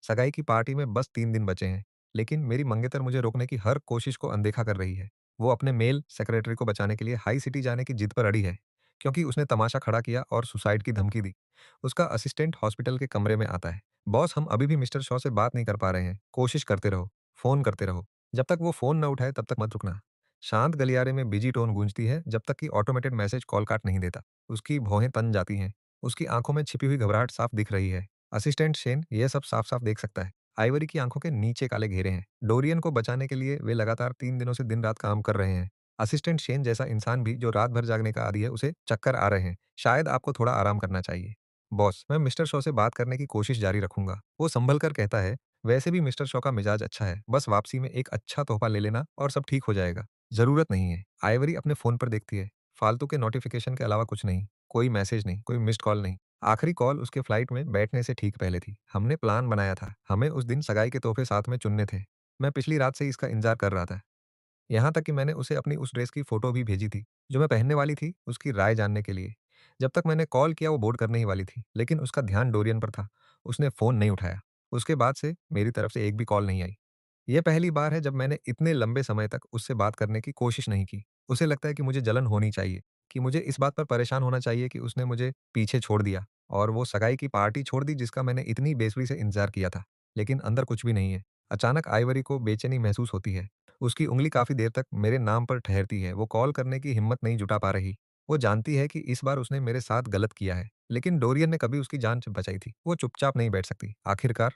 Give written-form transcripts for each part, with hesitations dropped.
सगाई की पार्टी में बस 3 दिन बचे हैं, लेकिन मेरी मंगेतर मुझे रोकने की हर कोशिश को अनदेखा कर रही है। वो अपने मेल सेक्रेटरी को बचाने के लिए हाई सिटी जाने की जिद पर अड़ी है, क्योंकि उसने तमाशा खड़ा किया और सुसाइड की धमकी दी। उसका असिस्टेंट हॉस्पिटल के कमरे में आता है। बॉस, हम अभी भी मिस्टर शॉ से बात नहीं कर पा रहे हैं। कोशिश करते रहो, फ़ोन करते रहो। जब तक वो फ़ोन न उठाए तब तक मत रुकना। शांत गलियारे में बिजी टोन गूंजती है जब तक कि ऑटोमेटेड मैसेज कॉल काट नहीं देता। उसकी भौहें तन जाती हैं। उसकी आंखों में छिपी हुई घबराहट साफ दिख रही है। असिस्टेंट शेन यह सब साफ-साफ देख सकता है। आइवरी की आंखों के नीचे काले घेरे हैं। डोरियन को बचाने के लिए वे लगातार 3 दिनों से दिन-रात काम कर रहे हैं। असिस्टेंट शेन जैसा इंसान भी जो रात भर जागने का आदी है, उसे चक्कर आ रहे हैं। शायद आपको थोड़ा आराम करना चाहिए। बॉस, मैं मिस्टर शॉ से बात करने की कोशिश जारी रखूंगा। वो संभल कर कहता है, वैसे भी मिस्टर शॉ का मिजाज अच्छा है। बस वापसी में एक अच्छा तोहफा ले लेना और सब ठीक हो जाएगा। जरूरत नहीं है। आइवरी अपने फोन पर देखती है। फालतू के नोटिफिकेशन के अलावा कुछ नहीं। कोई मैसेज नहीं, कोई मिस्ड कॉल नहीं। आखिरी कॉल उसके फ्लाइट में बैठने से ठीक पहले थी। हमने प्लान बनाया था। हमें उस दिन सगाई के तोहफे साथ में चुनने थे। मैं पिछली रात से ही इसका इंतजार कर रहा था। यहाँ तक कि मैंने उसे अपनी उस ड्रेस की फ़ोटो भी भेजी थी, जो मैं पहनने वाली थी, उसकी राय जानने के लिए। जब तक मैंने कॉल किया वो बोर्ड करने ही वाली थी, लेकिन उसका ध्यान डोरियन पर था। उसने फ़ोन नहीं उठाया। उसके बाद से मेरी तरफ से एक भी कॉल नहीं आई। ये पहली बार है जब मैंने इतने लंबे समय तक उससे बात करने की कोशिश नहीं की। उसे लगता है कि मुझे जलन होनी चाहिए, कि मुझे इस बात पर परेशान होना चाहिए कि उसने मुझे पीछे छोड़ दिया और वो सगाई की पार्टी छोड़ दी जिसका मैंने इतनी बेसब्री से इंतज़ार किया था। लेकिन अंदर कुछ भी नहीं है। अचानक आइवरी को बेचैनी महसूस होती है। उसकी उँगली काफ़ी देर तक मेरे नाम पर ठहरती है। वो कॉल करने की हिम्मत नहीं जुटा पा रही। वो जानती है कि इस बार उसने मेरे साथ गलत किया है, लेकिन डोरियन ने कभी उसकी जान बचाई थी। वो चुपचाप नहीं बैठ सकती। आखिरकार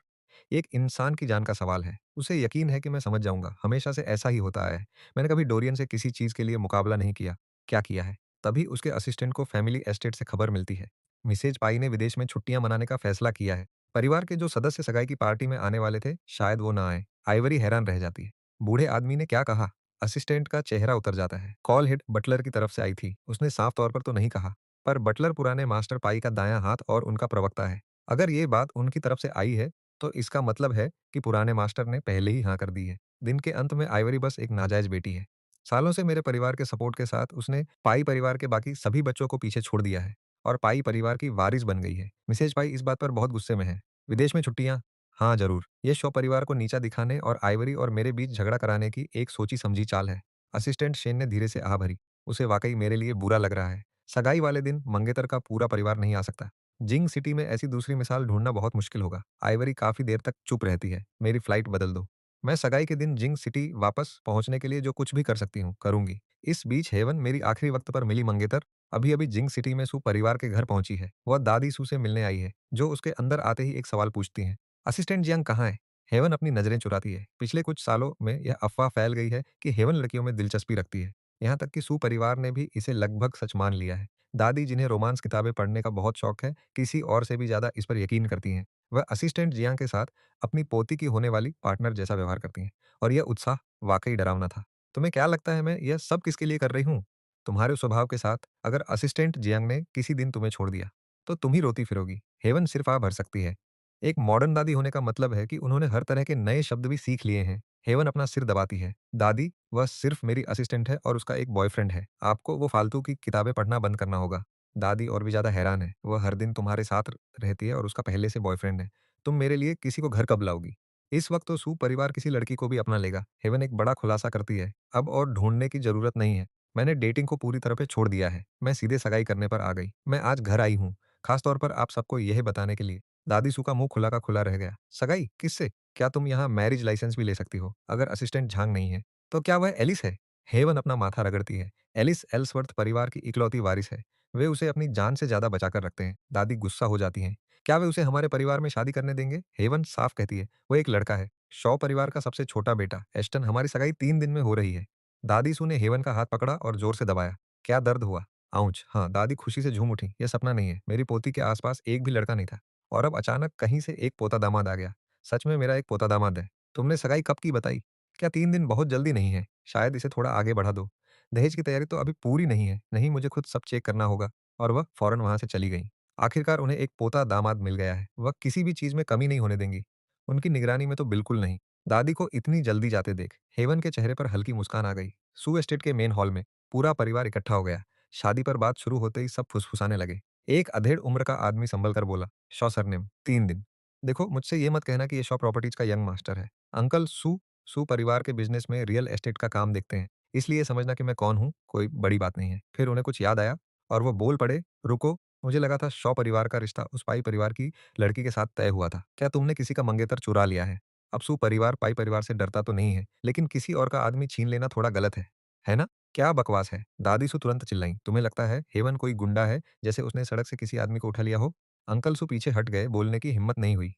एक इंसान की जान का सवाल है। उसे यकीन है कि मैं समझ जाऊँगा। हमेशा से ऐसा ही होता आया है। मैंने कभी डोरियन से किसी चीज़ के लिए मुकाबला नहीं किया। क्या किया है? तभी उसके असिस्टेंट को फैमिली एस्टेट से खबर मिलती है। मिसेज पाई ने विदेश में छुट्टियाँ मनाने का फैसला किया है। परिवार के जो सदस्य सगाई की पार्टी में आने वाले थे, शायद वो ना आए। आइवरी हैरान रह जाती है। बूढ़े आदमी ने क्या कहा? असिस्टेंट का चेहरा उतर जाता है। कॉल हिट बटलर की तरफ से आई थी। उसने साफ तौर पर तो नहीं कहा, पर बटलर पुराने मास्टर पाई का दायां हाथ और उनका प्रवक्ता है। अगर ये बात उनकी तरफ से आई है, तो इसका मतलब है कि पुराने मास्टर ने पहले ही हाँ कर दी है। दिन के अंत में आइवरी बस एक नाजायज बेटी है। सालों से मेरे परिवार के सपोर्ट के साथ उसने पाई परिवार के बाकी सभी बच्चों को पीछे छोड़ दिया है और पाई परिवार की वारिस बन गई है। मिसेज पाई इस बात पर बहुत गुस्से में है। विदेश में छुट्टियां? हाँ, जरूर। ये शो परिवार को नीचा दिखाने और आइवरी और मेरे बीच झगड़ा कराने की एक सोची समझी चाल है। असिस्टेंट शेन ने धीरे से आह भरी। उसे वाकई मेरे लिए बुरा लग रहा है। सगाई वाले दिन मंगेतर का पूरा परिवार नहीं आ सकता। जिंग सिटी में ऐसी दूसरी मिसाल ढूंढना बहुत मुश्किल होगा। आइवरी काफी देर तक चुप रहती है। मेरी फ्लाइट बदल दो। मैं सगाई के दिन जिंग सिटी वापस पहुंचने के लिए जो कुछ भी कर सकती हूँ, करूंगी। इस बीच हेवन मेरी आखिरी वक्त पर मिली मंगेतर अभी अभी जिंग सिटी में सू परिवार के घर पहुंची है। वह दादी सू से मिलने आई है, जो उसके अंदर आते ही एक सवाल पूछती है। असिस्टेंट जियांग कहाँ है? हेवन अपनी नजरें चुराती है। पिछले कुछ सालों में यह अफवाह फैल गई है कि हेवन लड़कियों में दिलचस्पी रखती है। यहाँ तक कि सू परिवार ने भी इसे लगभग सच मान लिया है। दादी, जिन्हें रोमांस किताबें पढ़ने का बहुत शौक है, किसी और से भी ज्यादा इस पर यकीन करती हैं। वह असिस्टेंट जियांग के साथ अपनी पोती की होने वाली पार्टनर जैसा व्यवहार करती हैं। और यह उत्साह वाकई डरावना था। तुम्हें क्या लगता है मैं यह सब किसके लिए कर रही हूँ? तुम्हारे स्वभाव के साथ अगर असिस्टेंट जियांग ने किसी दिन तुम्हें छोड़ दिया, तो तुम ही रोती फिरोगी। हेवन सिर्फ आ भर सकती है। एक मॉडर्न दादी होने का मतलब है कि उन्होंने हर तरह के नए शब्द भी सीख लिए हैं। हेवन अपना सिर दबाती है। दादी, वह सिर्फ मेरी असिस्टेंट है और उसका एक बॉयफ्रेंड है। आपको वो फालतू की किताबें पढ़ना बंद करना होगा। दादी और भी ज्यादा हैरान है। वह हर दिन तुम्हारे साथ रहती है और उसका पहले से बॉयफ्रेंड है। तुम मेरे लिए किसी को घर कब लाओगी? इस वक्त तो सू परिवार किसी लड़की को भी अपना लेगा। हेवन एक बड़ा खुलासा करती है। अब और ढूंढने की जरूरत नहीं है। मैंने डेटिंग को पूरी तरह पे छोड़ दिया है। मैं सीधे सगाई करने पर आ गई। मैं आज घर आई हूँ, खास तौर पर आप सबको यह बताने के लिए। दादी सू का मुंह खुला का खुला रह गया। सगाई किससे? क्या तुम यहाँ मैरिज लाइसेंस भी ले सकती हो? अगर असिस्टेंट झांग नहीं है, तो क्या वह एलिस है? हेवन अपना माथा रगड़ती है। एलिस एल्सवर्थ परिवार की इकलौती वारिस है। वे उसे अपनी जान से ज्यादा बचा कर रखते हैं। दादी गुस्सा हो जाती हैं। क्या वे उसे हमारे परिवार में शादी करने देंगे? हेवन साफ कहती है, वो एक लड़का है। शॉ परिवार का सबसे छोटा बेटा एस्टन। हमारी सगाई 3 दिन में हो रही है। दादी सू ने हेवन का हाथ पकड़ा और जोर से दबाया। क्या दर्द हुआ? आउच! हाँ, दादी खुशी से झूम उठी। यह सपना नहीं है। मेरी पोती के आसपास एक भी लड़का नहीं था और अब अचानक कहीं से एक पोता दामाद आ गया। सच में मेरा एक पोता दामाद है। तुमने सगाई कब की बताई? क्या 3 दिन बहुत जल्दी नहीं है? शायद इसे थोड़ा आगे बढ़ा दो। दहेज की तैयारी तो अभी पूरी नहीं है। नहीं, मुझे खुद सब चेक करना होगा। और वह फौरन वहां से चली गई। आखिरकार उन्हें एक पोता दामाद मिल गया है। वह किसी भी चीज में कमी नहीं होने देंगी। उनकी निगरानी में तो बिल्कुल नहीं। दादी को इतनी जल्दी जाते देख हेवन के चेहरे पर हल्की मुस्कान आ गई। सू एस्टेट के मेन हॉल में पूरा परिवार इकट्ठा हो गया। शादी पर बात शुरू होते ही सब फुसफुसाने लगे। एक अधेड़ उम्र का आदमी संभल कर बोला, शॉ सरनेम, 3 दिन। देखो, मुझसे ये मत कहना कि ये शॉ प्रॉपर्टीज का यंग मास्टर है। अंकल सू, सू परिवार के बिजनेस में रियल एस्टेट का काम देखते हैं। इसलिए समझना कि मैं कौन हूँ, कोई बड़ी बात नहीं है। फिर उन्हें कुछ याद आया और वो बोल पड़े, रुको, मुझे लगा था शॉ परिवार का रिश्ता उस पाई परिवार की लड़की के साथ तय हुआ था। क्या तुमने किसी का मंगेतर चुरा लिया है? अब सू परिवार पाई परिवार से डरता तो नहीं है, लेकिन किसी और का आदमी छीन लेना थोड़ा गलत है ना? क्या बकवास है? दादी सू तुरंत चिल्लाईं, तुम्हें लगता है हेवन कोई गुंडा है, जैसे उसने सड़क से किसी आदमी को उठा लिया हो? अंकल सू पीछे हट गए, बोलने की हिम्मत नहीं हुई।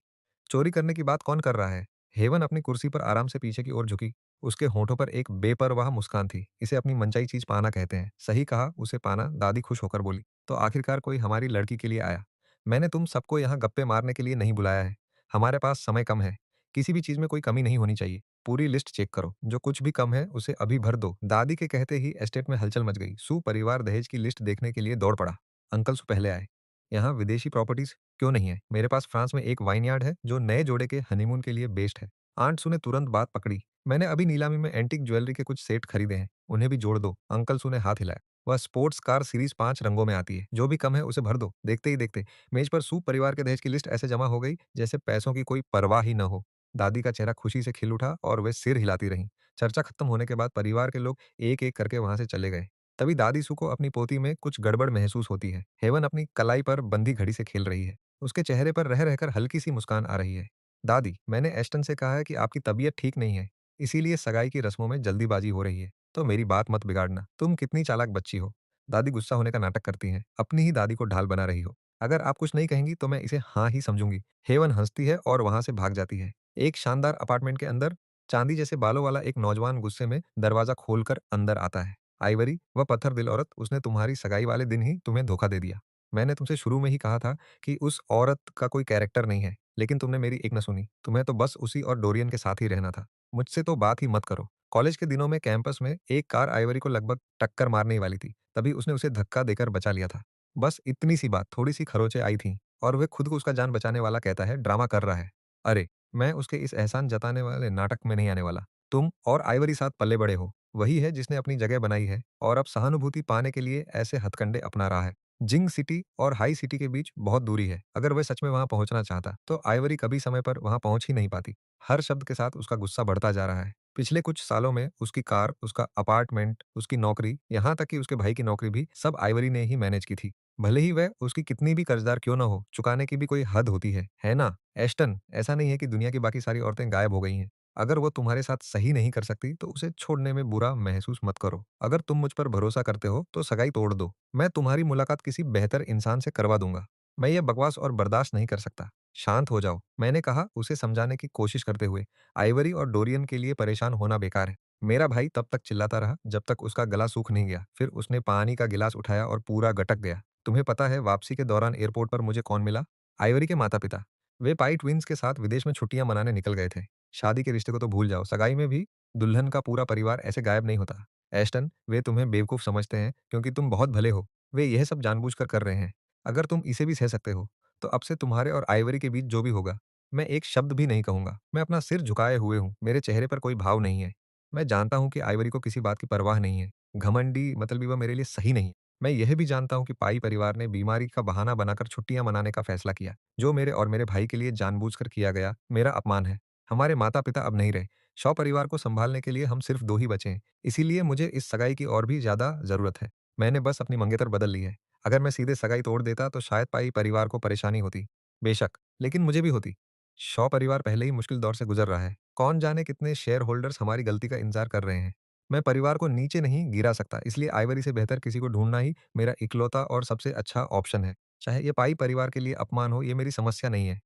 चोरी करने की बात कौन कर रहा है? हेवन अपनी कुर्सी पर आराम से पीछे की ओर झुकी। उसके होठों पर एक बेपरवाह मुस्कान थी। इसे अपनी मनचाही चीज पाना कहते हैं। सही कहा, उसे पाना, दादी खुश होकर बोली। तो आखिरकार कोई हमारी लड़की के लिए आया। मैंने तुम सबको यहाँ गप्पे मारने के लिए नहीं बुलाया है। हमारे पास समय कम है। किसी भी चीज में कोई कमी नहीं होनी चाहिए। पूरी लिस्ट चेक करो। जो कुछ भी कम है उसे अभी भर दो। दादी के कहते ही एस्टेट में हलचल मच गई। सू परिवार दहेज की लिस्ट देखने के लिए दौड़ पड़ा। अंकल सू पहले आए। यहाँ विदेशी प्रॉपर्टीज क्यों नहीं है? मेरे पास फ्रांस में एक वाइनयार्ड है जो नए जोड़े के हनीमून के लिए बेस्ट है। आंट सू ने तुरंत बात पकड़ी। मैंने अभी नीलामी में एंटीक ज्वेलरी के कुछ सेट खरीदे हैं, उन्हें भी जोड़ दो। अंकल सू ने हाथ हिलाया। वह स्पोर्ट्स कार सीरीज 5 रंगों में आती है। जो भी कम है उसे भर दो। देखते ही देखते मेज पर सू परिवार के दहेज की लिस्ट ऐसे जमा हो गई जैसे पैसों की कोई परवाह ही न हो। दादी का चेहरा खुशी से खिल उठा और वे सिर हिलाती रहीं। चर्चा खत्म होने के बाद परिवार के लोग एक एक करके वहां से चले गए। तभी दादी सू को अपनी पोती में कुछ गड़बड़ महसूस होती है। हेवन अपनी कलाई पर बंधी घड़ी से खेल रही है। उसके चेहरे पर रह रहकर हल्की सी मुस्कान आ रही है। दादी, मैंने एस्टन से कहा है कि आपकी तबीयत ठीक नहीं है, इसीलिए सगाई की रस्मों में जल्दीबाजी हो रही है। तो मेरी बात मत बिगाड़ना। तुम कितनी चालाक बच्ची हो। दादी गुस्सा होने का नाटक करती हैं। अपनी ही दादी को ढाल बना रही हो। अगर आप कुछ नहीं कहेंगी तो मैं इसे हाँ ही समझूंगी। हेवन हंसती है और वहां से भाग जाती है। एक शानदार अपार्टमेंट के अंदर चांदी जैसे बालों वाला एक नौजवान गुस्से में दरवाजा खोलकर अंदर आता है। आइवरी, वह पत्थर दिल औरत, उसने तुम्हारी सगाई वाले दिन ही तुम्हें धोखा दे दिया। मैंने तुमसे शुरू में ही कहा था कि उस औरत का कोई कैरेक्टर नहीं है, लेकिन तुमने मेरी एक न सुनी। तुम्हें तो बस उसी और डोरियन के साथ ही रहना था। मुझसे तो बात ही मत करो। कॉलेज के दिनों में कैंपस में एक कार आइवरी को लगभग टक्कर मारने ही वाली थी। तभी उसने उसे धक्का देकर बचा लिया था। बस इतनी सी बात, थोड़ी सी खरोंचें आई थीं और वह खुद को उसका जान बचाने वाला कहता है, ड्रामा कर रहा है। अरे! मैं उसके इस एहसान जताने वाले नाटक में नहीं आने वाला। तुम और आइवरी साथ पले बड़े हो। वही है जिसने अपनी जगह बनाई है और अब सहानुभूति पाने के लिए ऐसे हथकंडे अपना रहा है। जिंग सिटी और हाई सिटी के बीच बहुत दूरी है। अगर वह सच में वहां पहुंचना चाहता, तो आइवरी कभी समय पर वहां पहुंच ही नहीं पाती। हर शब्द के साथ उसका गुस्सा बढ़ता जा रहा है। पिछले कुछ सालों में उसकी कार, उसका अपार्टमेंट, उसकी नौकरी, यहाँ तक कि उसके भाई की नौकरी भी सब आइवरी ने ही मैनेज की थी। भले ही वह उसकी कितनी भी कर्जदार क्यों ना हो, चुकाने की भी कोई हद होती है ना? एस्टन, ऐसा नहीं है कि दुनिया की बाकी सारी औरतें गायब हो गई हैं। अगर वो तुम्हारे साथ सही नहीं कर सकती तो उसे छोड़ने में बुरा महसूस मत करो। अगर तुम मुझ पर भरोसा करते हो तो सगाई तोड़ दो। मैं तुम्हारी मुलाकात किसी बेहतर इंसान से करवा दूंगा। मैं ये बकवास और बर्दाश्त नहीं कर सकता। शांत हो जाओ, मैंने कहा उसे समझाने की कोशिश करते हुए। आइवरी और डोरियन के लिए परेशान होना बेकार है। मेरा भाई तब तक चिल्लाता रहा जब तक उसका गला सूख नहीं गया। फिर उसने पानी का गिलास उठाया और पूरा गटक गया। तुम्हें पता है वापसी के दौरान एयरपोर्ट पर मुझे कौन मिला? आइवरी के माता पिता। वे पाई ट्विंस के साथ विदेश में छुट्टियां मनाने निकल गए थे। शादी के रिश्ते को तो भूल जाओ, सगाई में भी दुल्हन का पूरा परिवार ऐसे गायब नहीं होता। एस्टन, वे तुम्हें बेवकूफ समझते हैं क्योंकि तुम बहुत भले हो। वे यह सब जानबूझकर कर रहे हैं। अगर तुम इसे भी सह सकते हो, तो अब से तुम्हारे और आइवरी के बीच जो भी होगा, मैं एक शब्द भी नहीं कहूंगा। मैं अपना सिर झुकाए हुए हूँ, मेरे चेहरे पर कोई भाव नहीं है। मैं जानता हूँ कि आइवरी को किसी बात की परवाह नहीं है। घमंडी मतलबी वह मेरे लिए सही नहीं है। मैं यह भी जानता हूँ कि पाई परिवार ने बीमारी का बहाना बनाकर छुट्टियां मनाने का फैसला किया। जो मेरे और मेरे भाई के लिए जानबूझकर किया गया, मेरा अपमान है। हमारे माता-पिता अब नहीं रहे। शॉ परिवार को सँभालने के लिए हम सिर्फ़ 2 ही बचे हैं। इसीलिए मुझे इस सगाई की और भी ज़्यादा ज़रूरत है। मैंने बस अपनी मंगेतर बदल ली है। अगर मैं सीधे सगाई तोड़ देता तो शायद पाई परिवार को परेशानी होती। बेशक, लेकिन मुझे भी होती। शॉ परिवार पहले ही मुश्किल दौर से गुज़र रहा है। कौन जाने कितने शेयर होल्डर्स हमारी गलती का इंतज़ार कर रहे हैं। मैं परिवार को नीचे नहीं गिरा सकता, इसलिए आइवरी से बेहतर किसी को ढूँढना ही मेरा इकलौता और सबसे अच्छा ऑप्शन है। चाहे ये पाई परिवार के लिए अपमान हो, ये मेरी समस्या नहीं है।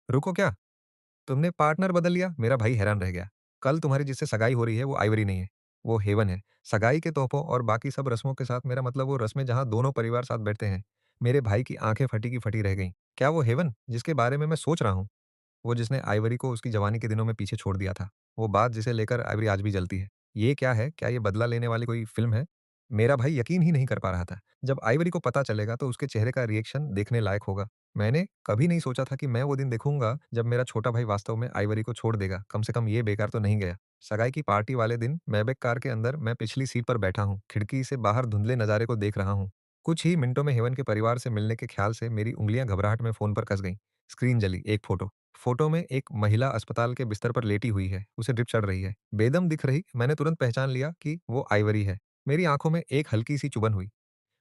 रुको क्या? तुमने पार्टनर बदल लिया? मेरा भाई हैरान रह गया। कल तुम्हारी जिससे सगाई हो रही है वो आइवरी नहीं है, वो हेवन है। सगाई के तोहफों और बाकी सब रस्मों के साथ मेरा मतलब वो रस्में जहाँ दोनों परिवार साथ बैठते हैं। मेरे भाई की आंखें फटी की फटी रह गईं। क्या वो हेवन जिसके बारे में मैं सोच रहा हूँ? वो जिसने आइवरी को उसकी जवानी के दिनों में पीछे छोड़ दिया था। वो बात जिसे लेकर आइवरी आज भी जलती है। ये क्या है? क्या ये बदला लेने वाली कोई फ़िल्म है? मेरा भाई यकीन ही नहीं कर पा रहा था। जब आइवरी को पता चलेगा तो उसके चेहरे का रिएक्शन देखने लायक होगा। मैंने कभी नहीं सोचा था कि मैं वो दिन देखूँगा जब मेरा छोटा भाई वास्तव में आइवरी को छोड़ देगा। कम से कम ये बेकार तो नहीं गया। सगाई की पार्टी वाले दिन मैबेक कार के अंदर मैं पिछली सीट पर बैठा हूँ। खिड़की से बाहर धुंधले नज़ारे को देख रहा हूँ। कुछ ही मिनटों में हेवन के परिवार से मिलने के ख्याल से मेरी उँगलियाँ घबराहट में फ़ोन पर कस गईं। स्क्रीन जली, एक फ़ोटो। फोटो में एक महिला अस्पताल के बिस्तर पर लेटी हुई है, उसे ड्रिप चढ़ रही है। बेदम दिख रही, मैंने तुरंत पहचान लिया कि वो आइवरी है। मेरी आंखों में एक हल्की सी चुभन हुई।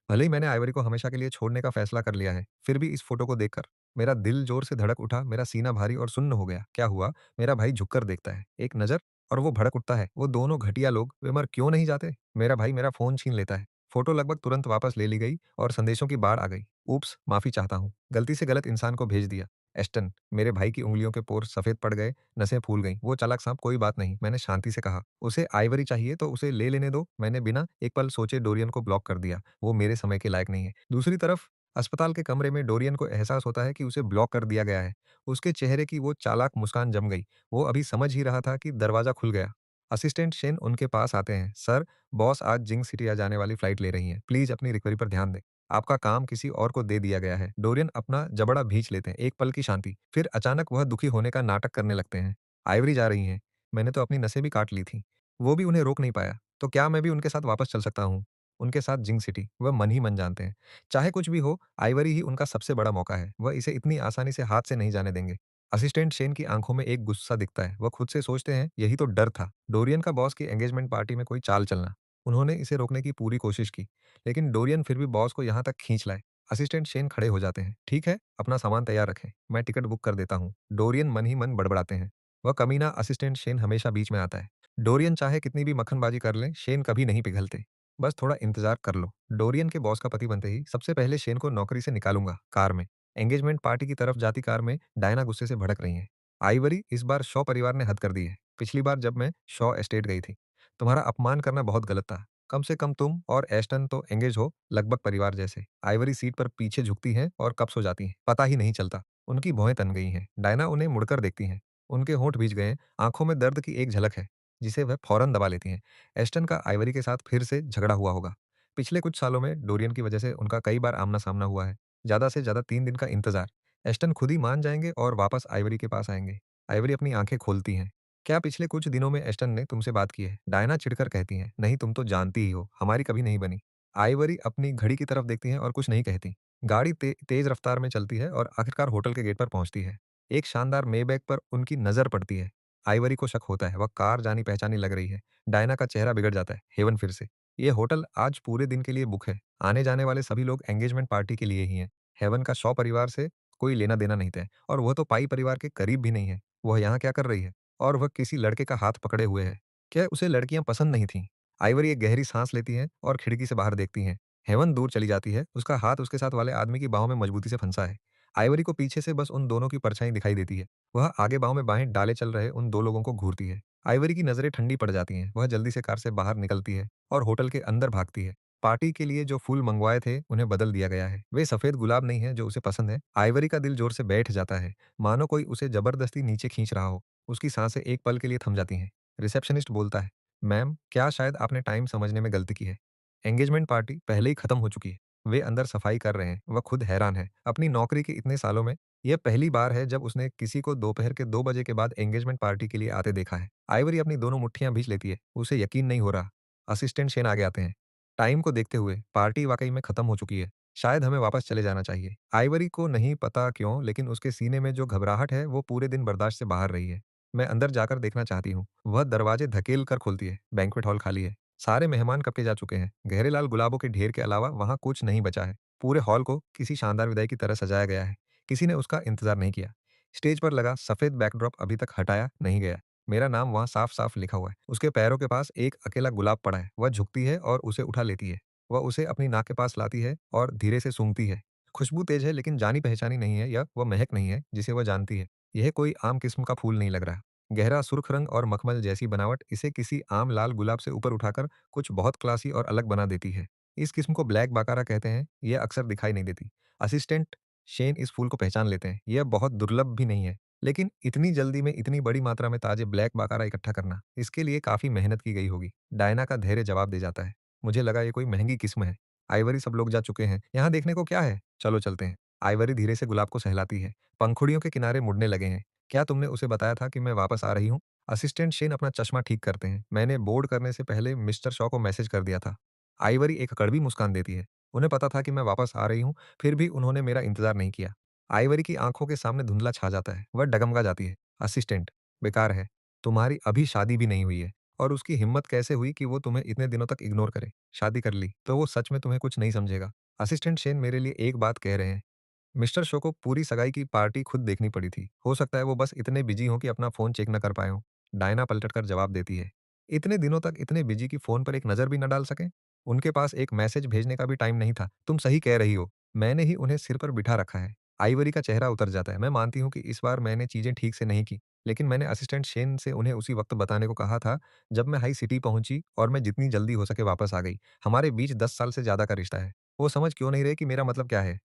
भले ही मैंने आइवरी को हमेशा के लिए छोड़ने का फैसला कर लिया है, फिर भी इस फोटो को देखकर मेरा दिल जोर से धड़क उठा, मेरा सीना भारी और सुन्न हो गया। क्या हुआ? मेरा भाई झुककर देखता है, एक नज़र और वो भड़क उठता है। वो दोनों घटिया लोग वे मर क्यों नहीं जाते? मेरा भाई मेरा फ़ोन छीन लेता है। फोटो लगभग तुरंत वापस ले ली गई और संदेशों की बाढ़ आ गई। ऊप्स! माफ़ी चाहता हूँ। गलती से गलत इंसान को भेज दिया। एस्टन, मेरे भाई की उँगलियों के पोर सफ़ेद पड़ गए, नसें फूल गईं। वो चालाक साहब कोई बात नहीं, मैंने शांति से कहा। उसे आइवरी चाहिए तो उसे ले लेने दो। मैंने बिना एक पल सोचे डोरियन को ब्लॉक कर दिया। वो मेरे समय के लायक नहीं है। दूसरी तरफ अस्पताल के कमरे में डोरियन को एहसास होता है कि उसे ब्लॉक कर दिया गया है। उसके चेहरे की वो चालाक मुस्कान जम गई। वो अभी समझ ही रहा था कि दरवाज़ा खुल गया। असिस्टेंट शेन उनके पास आते हैं। सर, बॉस आज जिंक सिटी आ जाने वाली फ्लाइट ले रही हैं। प्लीज़ अपनी रिकवरी पर ध्यान दें। आपका काम किसी और को दे दिया गया है। डोरियन अपना जबड़ा भींच लेते हैं। एक पल की शांति। फिर अचानक वह दुखी होने का नाटक करने लगते हैं। आइवरी जा रही हैं। मैंने तो अपनी नसें भी काट ली थी। वो भी उन्हें रोक नहीं पाया। तो क्या मैं भी उनके साथ वापस चल सकता हूँ? उनके साथ जिंक सिटी? वह मन ही मन जानते हैं। चाहे कुछ भी हो, आइवरी ही उनका सबसे बड़ा मौका है। वह इसे इतनी आसानी से हाथ से नहीं जाने देंगे। असिस्टेंट शेन की आंखों में एक गुस्सा दिखता है। वह खुद से सोचते हैं, यही तो डर था। डोरियन का बॉस की एंगेजमेंट पार्टी में कोई चाल चलना। उन्होंने इसे रोकने की पूरी कोशिश की, लेकिन डोरियन फिर भी बॉस को यहाँ तक खींच लाए। असिस्टेंट शेन खड़े हो जाते हैं। ठीक है, अपना सामान तैयार रखें। मैं टिकट बुक कर देता हूँ। डोरियन मन ही मन बड़बड़ाते हैं। वह कमीना असिस्टेंट शेन हमेशा बीच में आता है। डोरियन चाहे कितनी भी मक्खनबाजी कर ले, शेन कभी नहीं पिघलते। बस थोड़ा इंतजार कर लो। डोरियन के बॉस का पति बनते ही सबसे पहले शेन को नौकरी से निकालूंगा। कार में एंगेजमेंट पार्टी की तरफ जाती कार में डायना गुस्से से भड़क रही हैं। आइवरी, इस बार शॉ परिवार ने हद कर दी है। पिछली बार जब मैं शॉ एस्टेट गई थी, तुम्हारा अपमान करना बहुत गलत था। कम से कम तुम और एस्टन तो एंगेज हो, लगभग परिवार जैसे। आइवरी सीट पर पीछे झुकती हैं और कब सो जाती हैं, पता ही नहीं चलता। उनकी भौहें तन गई हैं। डायना उन्हें मुड़कर देखती हैं। उनके होंठ भीज गए हैं, आंखों में दर्द की एक झलक है, जिसे वह फौरन दबा लेती हैं। एस्टन का आइवरी के साथ फिर से झगड़ा हुआ होगा। पिछले कुछ सालों में डोरियन की वजह से उनका कई बार आमना-सामना हुआ है। ज़्यादा से ज़्यादा 3 दिन का इंतज़ार। एस्टन खुद ही मान जाएँगे और वापस आइवरी के पास आएँगे। आइवरी अपनी आँखें खोलती हैं। क्या पिछले कुछ दिनों में एस्टन ने तुमसे बात की है? डायना चिढ़कर कहती हैं। नहीं, तुम तो जानती ही हो, हमारी कभी नहीं बनी। आइवरी अपनी घड़ी की तरफ देखती हैं और कुछ नहीं कहती। गाड़ी तेज़ रफ्तार में चलती है और आखिरकार होटल के गेट पर पहुँचती है। एक शानदार मेबैक पर उनकी नज़र पड़ती है। आइवरी को शक होता है, वह कार जानी-पहचानी लग रही है। डायना का चेहरा बिगड़ जाता है। हेवन फिर से। ये होटल आज पूरे दिन के लिए बुक है। आने-जाने वाले सभी लोग एंगेजमेंट पार्टी के लिए ही हैं। हेवन का शॉ परिवार से कोई लेना-देना नहीं तय और वह तो पाई परिवार के करीब भी नहीं है। वह यहाँ क्या कर रही है? और वह किसी लड़के का हाथ पकड़े हुए है। क्या उसे लड़कियाँ पसंद नहीं थीं? आइवरी एक गहरी सांस लेती है और खिड़की से बाहर देखती हैं। हेवन दूर चली जाती है। उसका हाथ उसके साथ वाले आदमी की बाहों में मजबूती से फंसा है। आइवरी को पीछे से बस उन दोनों की परछाई दिखाई देती है। वह आगे बाहों में बाहें डाले चल रहे उन 2 लोगों को घूरती है। आइवरी की नज़रें ठंडी पड़ जाती हैं। वह जल्दी से कार से बाहर निकलती है और होटल के अंदर भागती है। पार्टी के लिए जो फूल मंगवाए थे, उन्हें बदल दिया गया है। वे सफ़ेद गुलाब नहीं हैं जो उसे पसंद है। आइवरी का दिल जोर से बैठ जाता है, मानो कोई उसे ज़बरदस्ती नीचे खींच रहा हो। उसकी सांसें एक पल के लिए थम जाती हैं। रिसेप्शनिस्ट बोलता है, मैम, क्या शायद आपने टाइम समझने में गलती की है। एंगेजमेंट पार्टी पहले ही खत्म हो चुकी है। वे अंदर सफाई कर रहे हैं। वह खुद हैरान है। अपनी नौकरी के इतने सालों में यह पहली बार है जब उसने किसी को दोपहर के 2 बजे के बाद एंगेजमेंट पार्टी के लिए आते देखा है। आइवरी अपनी दोनों मुट्ठियां भींच लेती है। उसे यकीन नहीं हो रहा। असिस्टेंट शेन आगे आते हैं। टाइम को देखते हुए, पार्टी वाकई में खत्म हो चुकी है। शायद हमें वापस चले जाना चाहिए। आइवरी को नहीं पता क्यों, लेकिन उसके सीने में जो घबराहट है, वो पूरे दिन बर्दाश्त से बाहर रही है। मैं अंदर जाकर देखना चाहती हूँ। वह दरवाजे धकेल कर खोलती है। बैंक्वेट हॉल खाली है। सारे मेहमान कब के जा चुके हैं। गहरे लाल गुलाबों के ढेर के अलावा वहाँ कुछ नहीं बचा है। पूरे हॉल को किसी शानदार विदाई की तरह सजाया गया है। किसी ने उसका इंतजार नहीं किया। स्टेज पर लगा सफेद बैकड्रॉप अभी तक हटाया नहीं गया। मेरा नाम वहाँ साफ-साफ लिखा हुआ है। उसके पैरों के पास एक अकेला गुलाब पड़ा है। वह झुकती है और उसे उठा लेती है। वह उसे अपनी नाक के पास लाती है और धीरे से सूंघती है। खुशबू तेज है, लेकिन जानी-पहचानी नहीं है, या वह महक नहीं है जिसे वह जानती है। यह कोई आम किस्म का फूल नहीं लग रहा। गहरा सुर्ख रंग और मखमल जैसी बनावट इसे किसी आम लाल गुलाब से ऊपर उठाकर कुछ बहुत क्लासी और अलग बना देती है। इस किस्म को ब्लैक बाकारा कहते हैं। यह अक्सर दिखाई नहीं देती। असिस्टेंट शेन इस फूल को पहचान लेते हैं। यह बहुत दुर्लभ भी नहीं है, लेकिन इतनी जल्दी में इतनी बड़ी मात्रा में ताजे ब्लैक बाकारा इकट्ठा करना, इसके लिए काफी मेहनत की गई होगी। डायना का धैर्य जवाब दे जाता है। मुझे लगा ये कोई महंगी किस्म है। आइवरी, सब लोग जा चुके हैं, यहाँ देखने को क्या है? चलो चलते हैं। आइवरी धीरे से गुलाब को सहलाती है। पंखुड़ियों के किनारे मुड़ने लगे हैं। क्या तुमने उसे बताया था कि मैं वापस आ रही हूँ? असिस्टेंट शेन अपना चश्मा ठीक करते हैं। मैंने बोर्ड करने से पहले मिस्टर शॉ को मैसेज कर दिया था। आइवरी एक कड़वी मुस्कान देती है। उन्हें पता था कि मैं वापस आ रही हूँ, फिर भी उन्होंने मेरा इंतजार नहीं किया। आइवरी की आंखों के सामने धुंधला छा जाता है, वह डगमगा जाती है। असिस्टेंट, बेकार है, तुम्हारी अभी शादी भी नहीं हुई है और उसकी हिम्मत कैसे हुई कि वो तुम्हें इतने दिनों तक इग्नोर करे। शादी कर ली तो वो सच में तुम्हें कुछ नहीं समझेगा। असिस्टेंट शेन मेरे लिए एक बात कह रहे हैं। मिस्टर शो को पूरी सगाई की पार्टी खुद देखनी पड़ी थी। हो सकता है वो बस इतने बिजी हों कि अपना फ़ोन चेक न कर पाए हों। डायना पलटकर जवाब देती है। इतने दिनों तक इतने बिजी कि फ़ोन पर एक नज़र भी न डाल सकें? उनके पास एक मैसेज भेजने का भी टाइम नहीं था। तुम सही कह रही हो। मैंने ही उन्हें सिर पर बिठा रखा है। आइवरी का चेहरा उतर जाता है। मैं मानती हूँ कि इस बार मैंने चीज़ें ठीक से नहीं की। लेकिन मैंने असिस्टेंट शेन से उन्हें उसी वक़्त बताने को कहा था, जब मैं हाई सिटी पहुँची और मैं जितनी जल्दी हो सके वापस आ गई। हमारे बीच 10 साल से ज़्यादा का रिश्ता है। वो समझ क्यों नहीं रहे कि मेरा मतलब क्या है?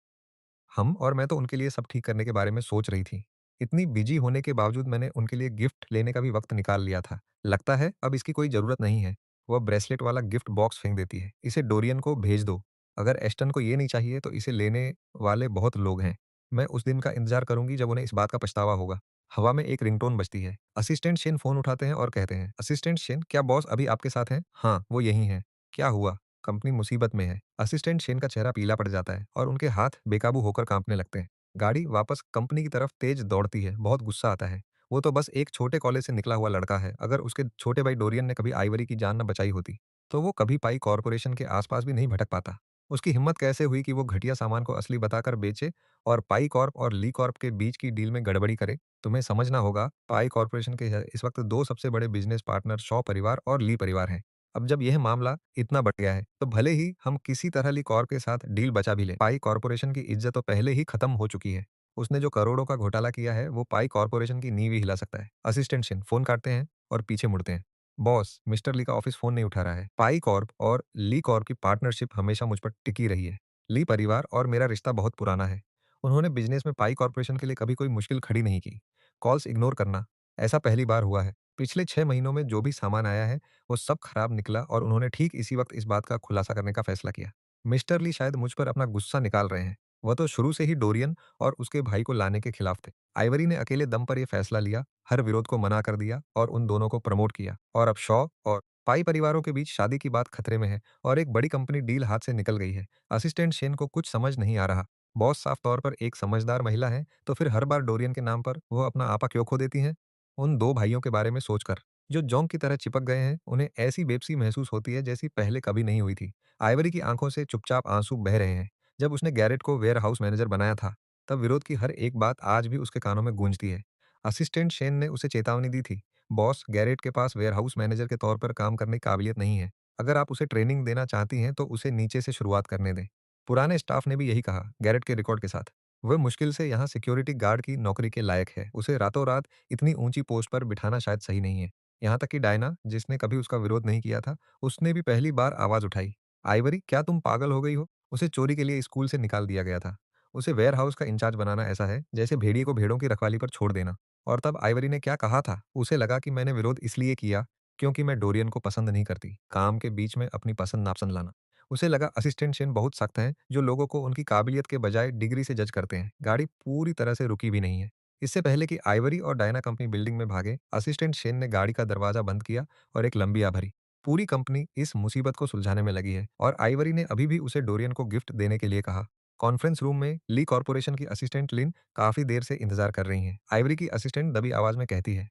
हम और मैं तो उनके लिए सब ठीक करने के बारे में सोच रही थी। इतनी बिजी होने के बावजूद मैंने उनके लिए गिफ्ट लेने का भी वक़्त निकाल लिया था। लगता है अब इसकी कोई ज़रूरत नहीं है। वह ब्रेसलेट वाला गिफ्ट बॉक्स फेंक देती है। इसे डोरियन को भेज दो। अगर एस्टन को ये नहीं चाहिए तो इसे लेने वाले बहुत लोग हैं। मैं उस दिन का इंतज़ार करूँगी जब उन्हें इस बात का पछतावा होगा। हवा में एक रिंगटोन बजती है। असिस्टेंट शेन फ़ोन उठाते हैं और कहते हैं, "असिस्टेंट शेन, क्या बॉस अभी आपके साथ हैं?" "हाँ, वो यहीं हैं।" "क्या हुआ?" "कंपनी मुसीबत में है।" असिस्टेंट शेन का चेहरा पीला पड़ जाता है और उनके हाथ बेकाबू होकर काँपने लगते हैं। गाड़ी वापस कंपनी की तरफ तेज दौड़ती है। बहुत गुस्सा आता है। वो तो बस एक छोटे कॉलेज से निकला हुआ लड़का है। अगर उसके छोटे भाई डोरियन ने कभी आइवरी की जान न बचाई होती, तो वो कभी पाई कॉर्पोरेशन के आसपास भी नहीं भटक पाता। उसकी हिम्मत कैसे हुई कि वो घटिया सामान को असली बताकर बेचे और पाई कॉर्प और ली कॉर्प के बीच की डील में गड़बड़ी करे? तुम्हें समझना होगा, पाई कॉर्पोरेशन के इस वक्त 2 सबसे बड़े बिज़नेस पार्टनर शॉ परिवार और ली परिवार हैं। अब जब यह मामला इतना बढ़ गया है, तो भले ही हम किसी तरह ली कॉर्प के साथ डील बचा भी लें, पाई कॉर्पोरेशन की इज्जत तो पहले ही खत्म हो चुकी है। उसने जो करोड़ों का घोटाला किया है, वो पाई कॉर्पोरेशन की नींव ही हिला सकता है। असिस्टेंट शिन फ़ोन काटते हैं और पीछे मुड़ते हैं। बॉस, मिस्टर ली का ऑफिस फ़ोन नहीं उठा रहा है। पाई कॉर्प और ली कॉर्प की पार्टनरशिप हमेशा मुझ पर टिकी रही है। ली परिवार और मेरा रिश्ता बहुत पुराना है। उन्होंने बिज़नेस में पाई कॉर्पोरेशन के लिए कभी कोई मुश्किल खड़ी नहीं की। कॉल्स इग्नोर करना, ऐसा पहली बार हुआ है। पिछले 6 महीनों में जो भी सामान आया है, वो सब खराब निकला और उन्होंने ठीक इसी वक़्त इस बात का खुलासा करने का फैसला किया। मिस्टर ली शायद मुझ पर अपना गुस्सा निकाल रहे हैं। वह तो शुरू से ही डोरियन और उसके भाई को लाने के खिलाफ थे। आइवरी ने अकेले दम पर यह फैसला लिया, हर विरोध को मना कर दिया और उन दोनों को प्रमोट किया। और अब शॉ और पाई परिवारों के बीच शादी की बात खतरे में है और एक बड़ी कंपनी डील हाथ से निकल गई है। असिस्टेंट शेन को कुछ समझ नहीं आ रहा। बॉस साफ तौर पर एक समझदार महिला है, तो फिर हर बार डोरियन के नाम पर वो अपना आपा क्यों खो देती हैं? उन 2 भाइयों के बारे में सोचकर, जो जोंक की तरह चिपक गए हैं, उन्हें ऐसी बेबसी महसूस होती है जैसी पहले कभी नहीं हुई थी। आइवरी की आंखों से चुपचाप आंसू बह रहे हैं। जब उसने गैरेट को वेयरहाउस मैनेजर बनाया था, तब विरोध की हर एक बात आज भी उसके कानों में गूंजती है। असिस्टेंट शेन ने उसे चेतावनी दी थी, बॉस, गैरेट के पास वेयरहाउस मैनेजर के तौर पर काम करने की काबिलियत नहीं है। अगर आप उसे ट्रेनिंग देना चाहती हैं तो उसे नीचे से शुरुआत करने दें। पुराने स्टाफ ने भी यही कहा, गैरेट के रिकॉर्ड के साथ। वह मुश्किल से यहाँ सिक्योरिटी गार्ड की नौकरी के लायक है। उसे रातों रात इतनी ऊंची पोस्ट पर बिठाना शायद सही नहीं है। यहाँ तक कि डायना, जिसने कभी उसका विरोध नहीं किया था, उसने भी पहली बार आवाज उठाई। आइवरी, क्या तुम पागल हो गई हो? उसे चोरी के लिए स्कूल से निकाल दिया गया था। उसे वेयरहाउस का इंचार्ज बनाना ऐसा है जैसे भेड़िए को भेड़ों की रखवाली पर छोड़ देना। और तब आइवरी ने क्या कहा था? उसे लगा कि मैंने विरोध इसलिए किया क्योंकि मैं डोरियन को पसंद नहीं करती। काम के बीच में अपनी पसंद नापसंद लाना। उसे लगा असिस्टेंट शेन बहुत सख्त हैं, जो लोगों को उनकी काबिलियत के बजाय डिग्री से जज करते हैं। गाड़ी पूरी तरह से रुकी भी नहीं है। इससे पहले कि आइवरी और डायना कंपनी बिल्डिंग में भागे, असिस्टेंट शेन ने गाड़ी का दरवाजा बंद किया और एक लंबी आ भरी। पूरी कंपनी इस मुसीबत को सुलझाने में लगी है और आइवरी ने अभी भी उसे डोरियन को गिफ्ट देने के लिए कहा। कॉन्फ्रेंस रूम में ली कॉर्पोरेशन की असिस्टेंट लिन काफी देर से इंतजार कर रही हैं। आइवरी की असिस्टेंट दबी आवाज में कहती है,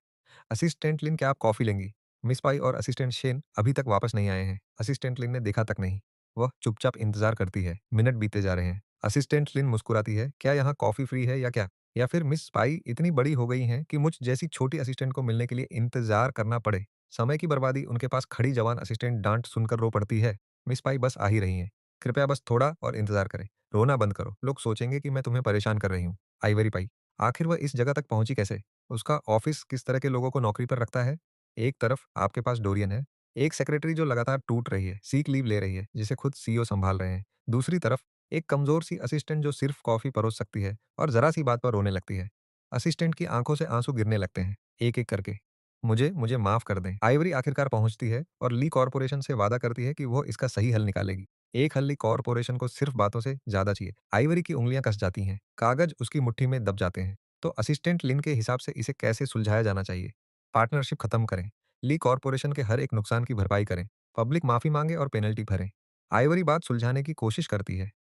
असिस्टेंट लिन, क्या आप कॉफी लेंगी? मिस पाई और असिस्टेंट शेन अभी तक वापस नहीं आए हैं। असिस्टेंट लिन ने देखा तक नहीं। वह चुपचाप इंतजार करती है। मिनट बीतते जा रहे हैं। असिस्टेंट लिन मुस्कुराती है, क्या यहाँ कॉफी फ्री है या क्या? या फिर मिस पाई इतनी बड़ी हो गई हैं कि मुझ जैसी छोटी असिस्टेंट को मिलने के लिए इंतजार करना पड़े? समय की बर्बादी उनके पास खड़ी जवान असिस्टेंट डांट सुनकर रो पड़ती है। मिस पाई बस आ ही रही हैं। कृपया बस थोड़ा और इंतजार करें। रोना बंद करो। लोग सोचेंगे कि मैं तुम्हें परेशान कर रही हूँ। आइवरी पाई, आखिर वह इस जगह तक पहुंची कैसे? उसका ऑफिस किस तरह के लोगों को नौकरी पर रखता है? एक तरफ आपके पास डोरियन है, एक सेक्रेटरी जो लगातार टूट रही है, सीक लीव ले रही है, जिसे खुद सीईओ संभाल रहे हैं। दूसरी तरफ एक कमजोर सी असिस्टेंट जो सिर्फ कॉफी परोस सकती है और जरा सी बात पर रोने लगती है। असिस्टेंट की आंखों से आंसू गिरने लगते हैं, एक-एक करके। मुझे मुझे माफ कर दें। आइवरी आखिरकार पहुंचती है और ली कॉर्पोरेशन से वादा करती है कि वो इसका सही हल निकालेगी। एक हल ली कॉर्पोरेशन को सिर्फ बातों से ज्यादा चाहिए। आइवरी की उंगलियां कस जाती हैं, कागज उसकी मुट्ठी में दब जाते हैं। तो असिस्टेंट लिन के हिसाब से इसे कैसे सुलझाया जाना चाहिए? पार्टनरशिप खत्म करें, ली कॉर्पोरेशन के हर एक नुकसान की भरपाई करें, पब्लिक माफी मांगे और पेनल्टी भरें। आइवरी बात सुलझाने की कोशिश करती है।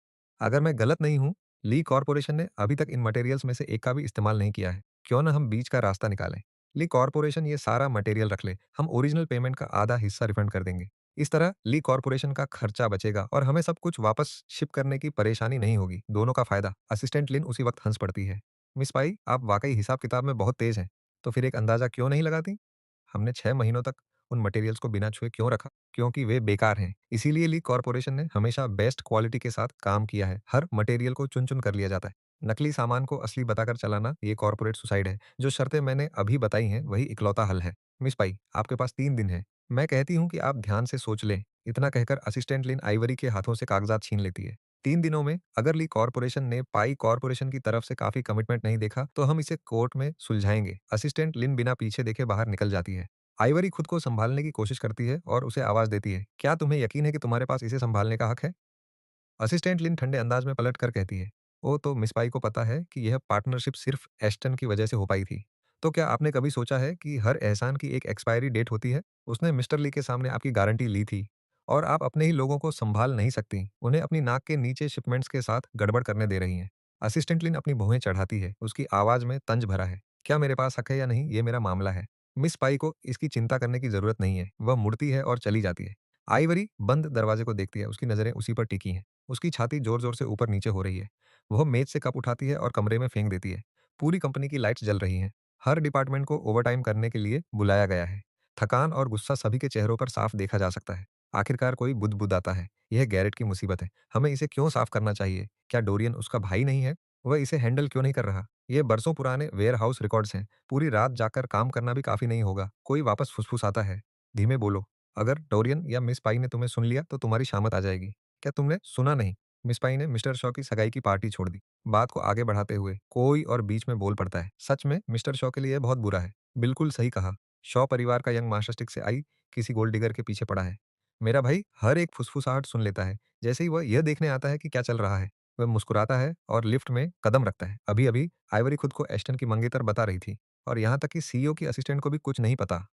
अगर मैं गलत नहीं हूं ली कॉर्पोरेशन ने अभी तक इन मटेरियल्स में से एक का भी इस्तेमाल नहीं किया है। क्यों ना हम बीच का रास्ता निकालें? ली कॉर्पोरेशन ये सारा मटेरियल रख ले, हम ओरिजिनल पेमेंट का आधा हिस्सा रिफंड कर देंगे। इस तरह ली कॉर्पोरेशन का खर्चा बचेगा और हमें सब कुछ वापस शिप करने की परेशानी नहीं होगी। दोनों का फायदा। असिस्टेंट लिन उसी वक्त हंस पड़ती है। मिस पाई, आप वाकई हिसाब किताब में बहुत तेज हैं। तो फिर एक अंदाजा क्यों नहीं लगाती? हमने 6 महीनों तक उन मटेरियल्स को बिना छुए क्यों रखा? क्योंकि वे बेकार हैं। इसीलिए ली कॉर्पोरेशन ने हमेशा बेस्ट क्वालिटी के साथ काम किया है। हर मटेरियल को चुन-चुन कर लिया जाता है। नकली सामान को असली बताकर चलाना ये कॉर्पोरेट सुसाइड है। जो शर्तें मैंने अभी बताई हैं, वही इकलौता हल है। मिस पाई, आपके पास 3 दिन हैं। मैं कहती हूँ कि आप ध्यान से सोच लें। इतना कहकर असिस्टेंट लिन आइवरी के हाथों से कागज़ात छीन लेती है। 3 दिनों में अगर ली कॉर्पोरेशन ने पाई कॉर्पोरेशन की तरफ से काफ़ी कमिटमेंट नहीं देखा, तो हम इसे कोर्ट में सुलझाएँगे। असिस्टेंट लिन बिना पीछे देखे बाहर निकल जाती है। आइवरी खुद को संभालने की कोशिश करती है और उसे आवाज़ देती है, "क्या तुम्हें यकीन है कि तुम्हारे पास इसे संभालने का हक है?" असिस्टेंट लिन ठंडे अंदाज में पलट कर कहती है, "ओ तो मिस पाई को पता है कि यह पार्टनरशिप सिर्फ एस्टन की वजह से हो पाई थी। तो क्या आपने कभी सोचा है कि हर एहसान की एक एक्सपायरी डेट होती है? उसने मिस्टर ली के सामने आपकी गारंटी ली थी और आप अपने ही लोगों को संभाल नहीं सकती। उन्हें अपनी नाक के नीचे शिपमेंट्स के साथ गड़बड़ करने दे रही हैं।" असिस्टेंट लिन अपनी भौहें चढ़ाती है। उसकी आवाज़ में तंज भरा है। "क्या मेरे पास हक है या नहीं, ये मेरा मामला है। मिस पाई को इसकी चिंता करने की ज़रूरत नहीं है।" वह मुड़ती है और चली जाती है। आइवरी बंद दरवाजे को देखती है। उसकी नज़रें उसी पर टिकी हैं। उसकी छाती जोर-जोर से ऊपर-नीचे हो रही है। वह मेज़ से कप उठाती है और कमरे में फेंक देती है। पूरी कंपनी की लाइट्स जल रही हैं। हर डिपार्टमेंट को ओवरटाइम करने के लिए बुलाया गया है। थकान और गुस्सा सभी के चेहरों पर साफ देखा जा सकता है। आखिरकार कोई बुदबुदाता है। यह गैरेट की मुसीबत है। हमें इसे क्यों साफ करना चाहिए? क्या डोरियन उसका भाई नहीं है? वह इसे हैंडल क्यों नहीं कर रहा? ये बरसों पुराने वेयरहाउस रिकॉर्ड्स हैं। पूरी रात जागकर काम करना भी काफ़ी नहीं होगा। कोई वापस फुसफुसाता है। धीमे बोलो। अगर डोरियन या मिस पाई ने तुम्हें सुन लिया तो तुम्हारी शामत आ जाएगी। क्या तुमने सुना नहीं? मिस पाई ने मिस्टर शॉ की सगाई की पार्टी छोड़ दी। बात को आगे बढ़ाते हुए कोई और बीच में बोल पड़ता है। सच में मिस्टर शॉ के लिए यह बहुत बुरा है। बिल्कुल सही कहा। शॉ परिवार का यंग मास्टरस्टिक से आई किसी गोल्ड डिगर के पीछे पड़ा है। मेरा भाई हर एक फुसफुसाहट सुन लेता है। जैसे ही वह यह देखने आता है कि क्या चल रहा है, वह मुस्कुराता है और लिफ्ट में कदम रखता है। अभी-अभी आइवरी खुद को एस्टन की मंगेतर बता रही थी और यहाँ तक कि सीईओ की असिस्टेंट को भी कुछ नहीं पता।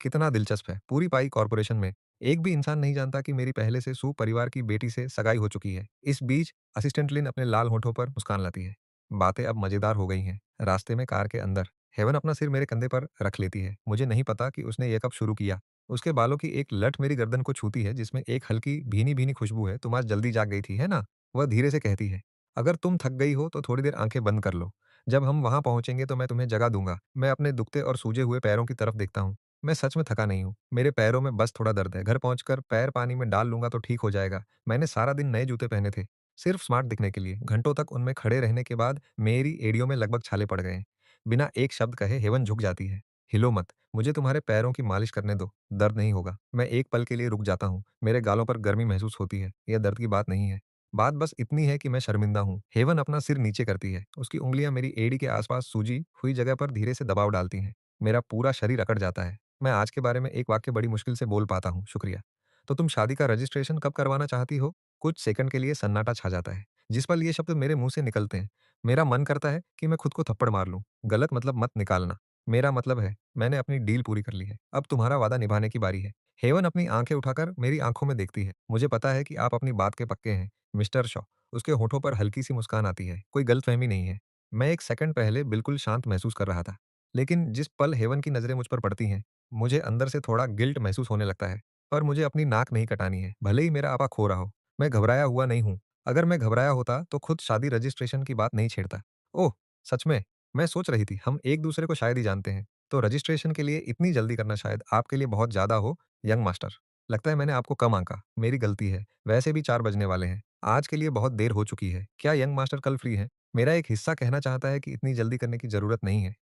कितना दिलचस्प है। पूरी पाई कॉर्पोरेशन में एक भी इंसान नहीं जानता कि मेरी पहले से सू परिवार की बेटी से सगाई हो चुकी है। इस बीच असिस्टेंट लिन अपने लाल होठों पर मुस्कान लाती है। बातें अब मजेदार हो गई हैं। रास्ते में कार के अंदर हेवन अपना सिर मेरे कंधे पर रख लेती है। मुझे नहीं पता कि उसने ये कब शुरू किया। उसके बालों की एक लट मेरी गर्दन को छूती है जिसमें एक हल्की भीनी-भीनी खुशबू है। तुम आज जल्दी जाग गई थी, है ना? वह धीरे से कहती है। अगर तुम थक गई हो तो थोड़ी देर आंखें बंद कर लो। जब हम वहां पहुंचेंगे तो मैं तुम्हें जगा दूंगा। मैं अपने दुखते और सूजे हुए पैरों की तरफ देखता हूँ। मैं सच में थका नहीं हूँ। मेरे पैरों में बस थोड़ा दर्द है। घर पहुँचकर पैर पानी में डाल लूँगा तो ठीक हो जाएगा। मैंने सारा दिन नए जूते पहने थे, सिर्फ स्मार्ट दिखने के लिए। घंटों तक उनमें खड़े रहने के बाद मेरी एड़ियों में लगभग छाले पड़ गए हैं। बिना एक शब्द कहे हेवन झुक जाती है। हिलो मत, मुझे तुम्हारे पैरों की मालिश करने दो, दर्द नहीं होगा। मैं एक पल के लिए रुक जाता हूँ। मेरे गालों पर गर्मी महसूस होती है। यह दर्द की बात नहीं है। बात बस इतनी है कि मैं शर्मिंदा हूँ। हेवन अपना सिर नीचे करती है। उसकी उंगलियां मेरी एड़ी के आसपास सूजी हुई जगह पर धीरे से दबाव डालती हैं। मेरा पूरा शरीर अकड़ जाता है। मैं आज के बारे में एक वाक्य बड़ी मुश्किल से बोल पाता हूँ, शुक्रिया। तो तुम शादी का रजिस्ट्रेशन कब करवाना चाहती हो? कुछ सेकंड के लिए सन्नाटा छा जाता है। जिस पल ये शब्द मेरे मुंह से निकलते हैं, मेरा मन करता है कि मैं खुद को थप्पड़ मार लूं। गलत मतलब मत निकालना। मेरा मतलब है, मैंने अपनी डील पूरी कर ली है। अब तुम्हारा वादा निभाने की बारी है। हेवन अपनी आंखें उठाकर मेरी आंखों में देखती है। मुझे पता है कि आप अपनी बात के पक्के हैं, मिस्टर शॉ। उसके होठों पर हल्की सी मुस्कान आती है। कोई गलतफहमी नहीं है। मैं एक सेकंड पहले बिल्कुल शांत महसूस कर रहा था। लेकिन जिस पल हेवन की नज़रें मुझ पर पड़ती हैं, मुझे अंदर से थोड़ा गिल्ट महसूस होने लगता है। पर मुझे अपनी नाक नहीं कटानी है, भले ही मेरा आपा खो रहा हो। मैं घबराया हुआ नहीं हूँ। अगर मैं घबराया होता तो खुद शादी रजिस्ट्रेशन की बात नहीं छेड़ता। ओह! सच में? मैं सोच रही थी हम एक-दूसरे को शायद ही जानते हैं। तो रजिस्ट्रेशन के लिए इतनी जल्दी करना शायद आपके लिए बहुत ज़्यादा हो, यंग मास्टर। लगता है मैंने आपको कम आँका। मेरी गलती है। वैसे भी 4 बजने वाले हैं। आज के लिए बहुत देर हो चुकी है। क्या यंग मास्टर कल फ्री हैं? मेरा एक हिस्सा कहना चाहता है कि इतनी जल्दी करने की ज़रूरत नहीं है।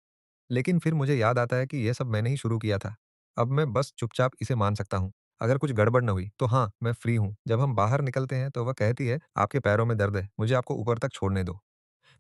लेकिन फिर मुझे याद आता है कि यह सब मैंने ही शुरू किया था। अब मैं बस चुपचाप इसे मान सकता हूँ। अगर कुछ गड़बड़ न हुई, तो हाँ, मैं फ्री हूँ। जब हम बाहर निकलते हैं, तो वह कहती है, "आपके पैरों में दर्द है, मुझे आपको ऊपर तक छोड़ने दो।"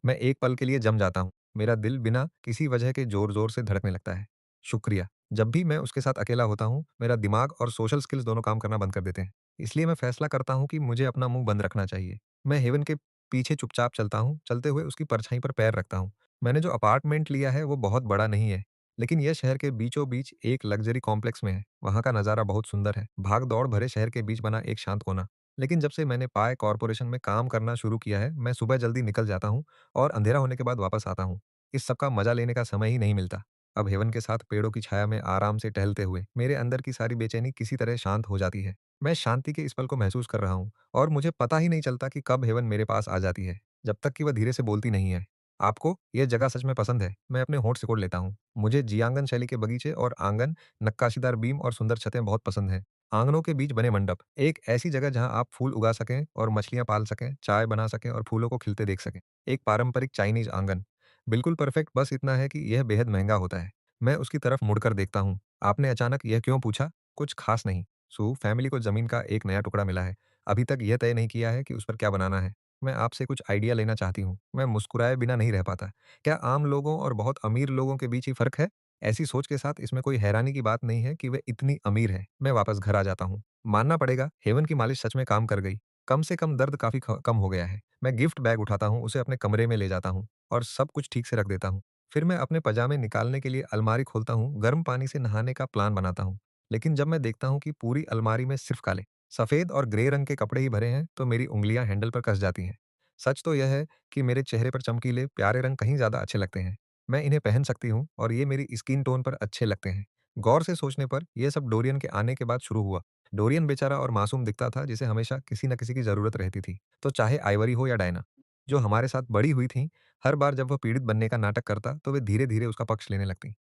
मैं एक पल के लिए जम जाता हूँ। मेरा दिल बिना किसी वजह के ज़ोर-ज़ोर से धड़कने लगता है। शुक्रिया। जब भी मैं उसके साथ अकेला होता हूँ, मेरा दिमाग और सोशल स्किल्स दोनों काम करना बंद कर देते हैं। इसलिए मैं फैसला करता हूँ कि मुझे अपना मुँह बंद रखना चाहिए। मैं हेवन के पीछे चुपचाप चलता हूँ, चलते हुए उसकी परछाई पर पैर रखता हूँ। मैंने जो अपार्टमेंट लिया है, वो बहुत बड़ा नहीं है, लेकिन यह शहर के बीचों-बीच एक लग्ज़री कॉम्प्लेक्स में है। वहाँ का नज़ारा बहुत सुंदर है। भाग-दौड़ भरे शहर के बीच बना एक शांत कोना। लेकिन जब से मैंने पाई कॉर्पोरेशन में काम करना शुरू किया है, मैं सुबह जल्दी निकल जाता हूँ और अंधेरा होने के बाद वापस आता हूँ। इस सब का मजा लेने का समय ही नहीं मिलता। अब हेवन के साथ पेड़ों की छाया में आराम से टहलते हुए मेरे अंदर की सारी बेचैनी किसी तरह शांत हो जाती है। मैं शांति के इस पल को महसूस कर रहा हूँ और मुझे पता ही नहीं चलता कि कब हेवन मेरे पास आ जाती है, जब तक कि वह धीरे से बोलती नहीं है। आपको यह जगह सच में पसंद है? मैं अपने होंठ सिकोड़ लेता हूँ। मुझे जियांगन शैली के बगीचे और आंगन, नक्काशीदार बीम और सुंदर छतें बहुत पसंद हैं। आंगनों के बीच बने मंडप, एक ऐसी जगह जहां आप फूल उगा सकें और मछलियां पाल सकें, चाय बना सकें और फूलों को खिलते देख सकें। एक पारंपरिक चाइनीज आंगन, बिल्कुल परफेक्ट, बस इतना है कि यह बेहद महंगा होता है। मैं उसकी तरफ मुड़कर देखता हूँ। आपने अचानक यह क्यों पूछा? कुछ खास नहीं। सू, फैमिली को जमीन का एक नया टुकड़ा मिला है। अभी तक यह तय नहीं किया है कि उस पर क्या बनाना है। मैं आपसे कुछ आइडिया लेना चाहती हूँ। मैं मुस्कुराए बिना नहीं रह पाता। क्या आम लोगों और बहुत अमीर लोगों के बीच ही फर्क है? ऐसी सोच के साथ इसमें कोई हैरानी की बात नहीं है कि वे इतनी अमीर है। मैं वापस घर आ जाता हूँ। मानना पड़ेगा, हेवन की मालिश सच में काम कर गई। कम से कम दर्द काफी कम हो गया है। मैं गिफ्ट बैग उठाता हूँ, उसे अपने कमरे में ले जाता हूँ और सब कुछ ठीक से रख देता हूँ। फिर मैं अपने पजामे निकालने के लिए अलमारी खोलता हूँ, गर्म पानी से नहाने का प्लान बनाता हूँ। लेकिन जब मैं देखता हूँ कि पूरी अलमारी में सिर्फ काले, सफेद और ग्रे रंग के कपड़े ही भरे हैं, तो मेरी उंगलियां हैंडल पर कस जाती हैं। सच तो यह है कि मेरे चेहरे पर चमकीले प्यारे रंग कहीं ज्यादा अच्छे लगते हैं। मैं इन्हें पहन सकती हूँ और ये मेरी स्किन टोन पर अच्छे लगते हैं। गौर से सोचने पर यह सब डोरियन के आने के बाद शुरू हुआ। डोरियन बेचारा और मासूम दिखता था, जिसे हमेशा किसी न किसी की जरूरत रहती थी, तो चाहे आइवरी हो या डायना, जो हमारे साथ बड़ी हुई थी। हर बार जब वह पीड़ित बनने का नाटक करता, तो वे धीरे धीरे उसका पक्ष लेने लगती।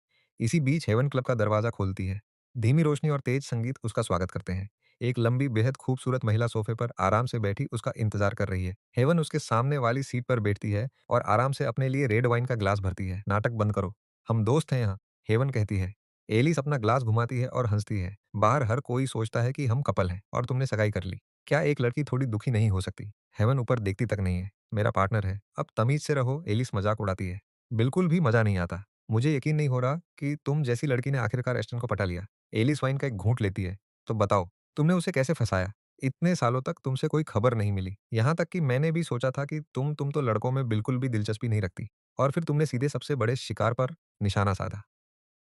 इसी बीच हेवन क्लब का दरवाजा खोलती है। धीमी रोशनी और तेज संगीत उसका स्वागत करते हैं। एक लंबी बेहद खूबसूरत महिला सोफे पर आराम से बैठी उसका इंतजार कर रही है। हेवन उसके सामने वाली सीट पर बैठती है और आराम से अपने लिए रेड वाइन का ग्लास भरती है। नाटक बंद करो, हम दोस्त हैं यहाँ, हेवन कहती है। एलिस अपना ग्लास घुमाती है और हंसती है। बाहर हर कोई सोचता है कि हम कपल हैं और तुमने सगाई कर ली। क्या एक लड़की थोड़ी दुखी नहीं हो सकती? हेवन ऊपर देखती तक नहीं है। मेरा पार्टनर है, अब तमीज से रहो, एलिस मजाक उड़ाती है। बिल्कुल भी मजा नहीं आता। मुझे यकीन नहीं हो रहा कि तुम जैसी लड़की ने आखिरकार एस्टन को पटा लिया। एलिस वाइन का एक घूंट लेती है। तो बताओ, तुमने उसे कैसे फंसाया? इतने सालों तक तुमसे कोई खबर नहीं मिली। यहाँ तक कि मैंने भी सोचा था कि तुम तो लड़कों में बिल्कुल भी दिलचस्पी नहीं रखती। और फिर तुमने सीधे सबसे बड़े शिकार पर निशाना साधा।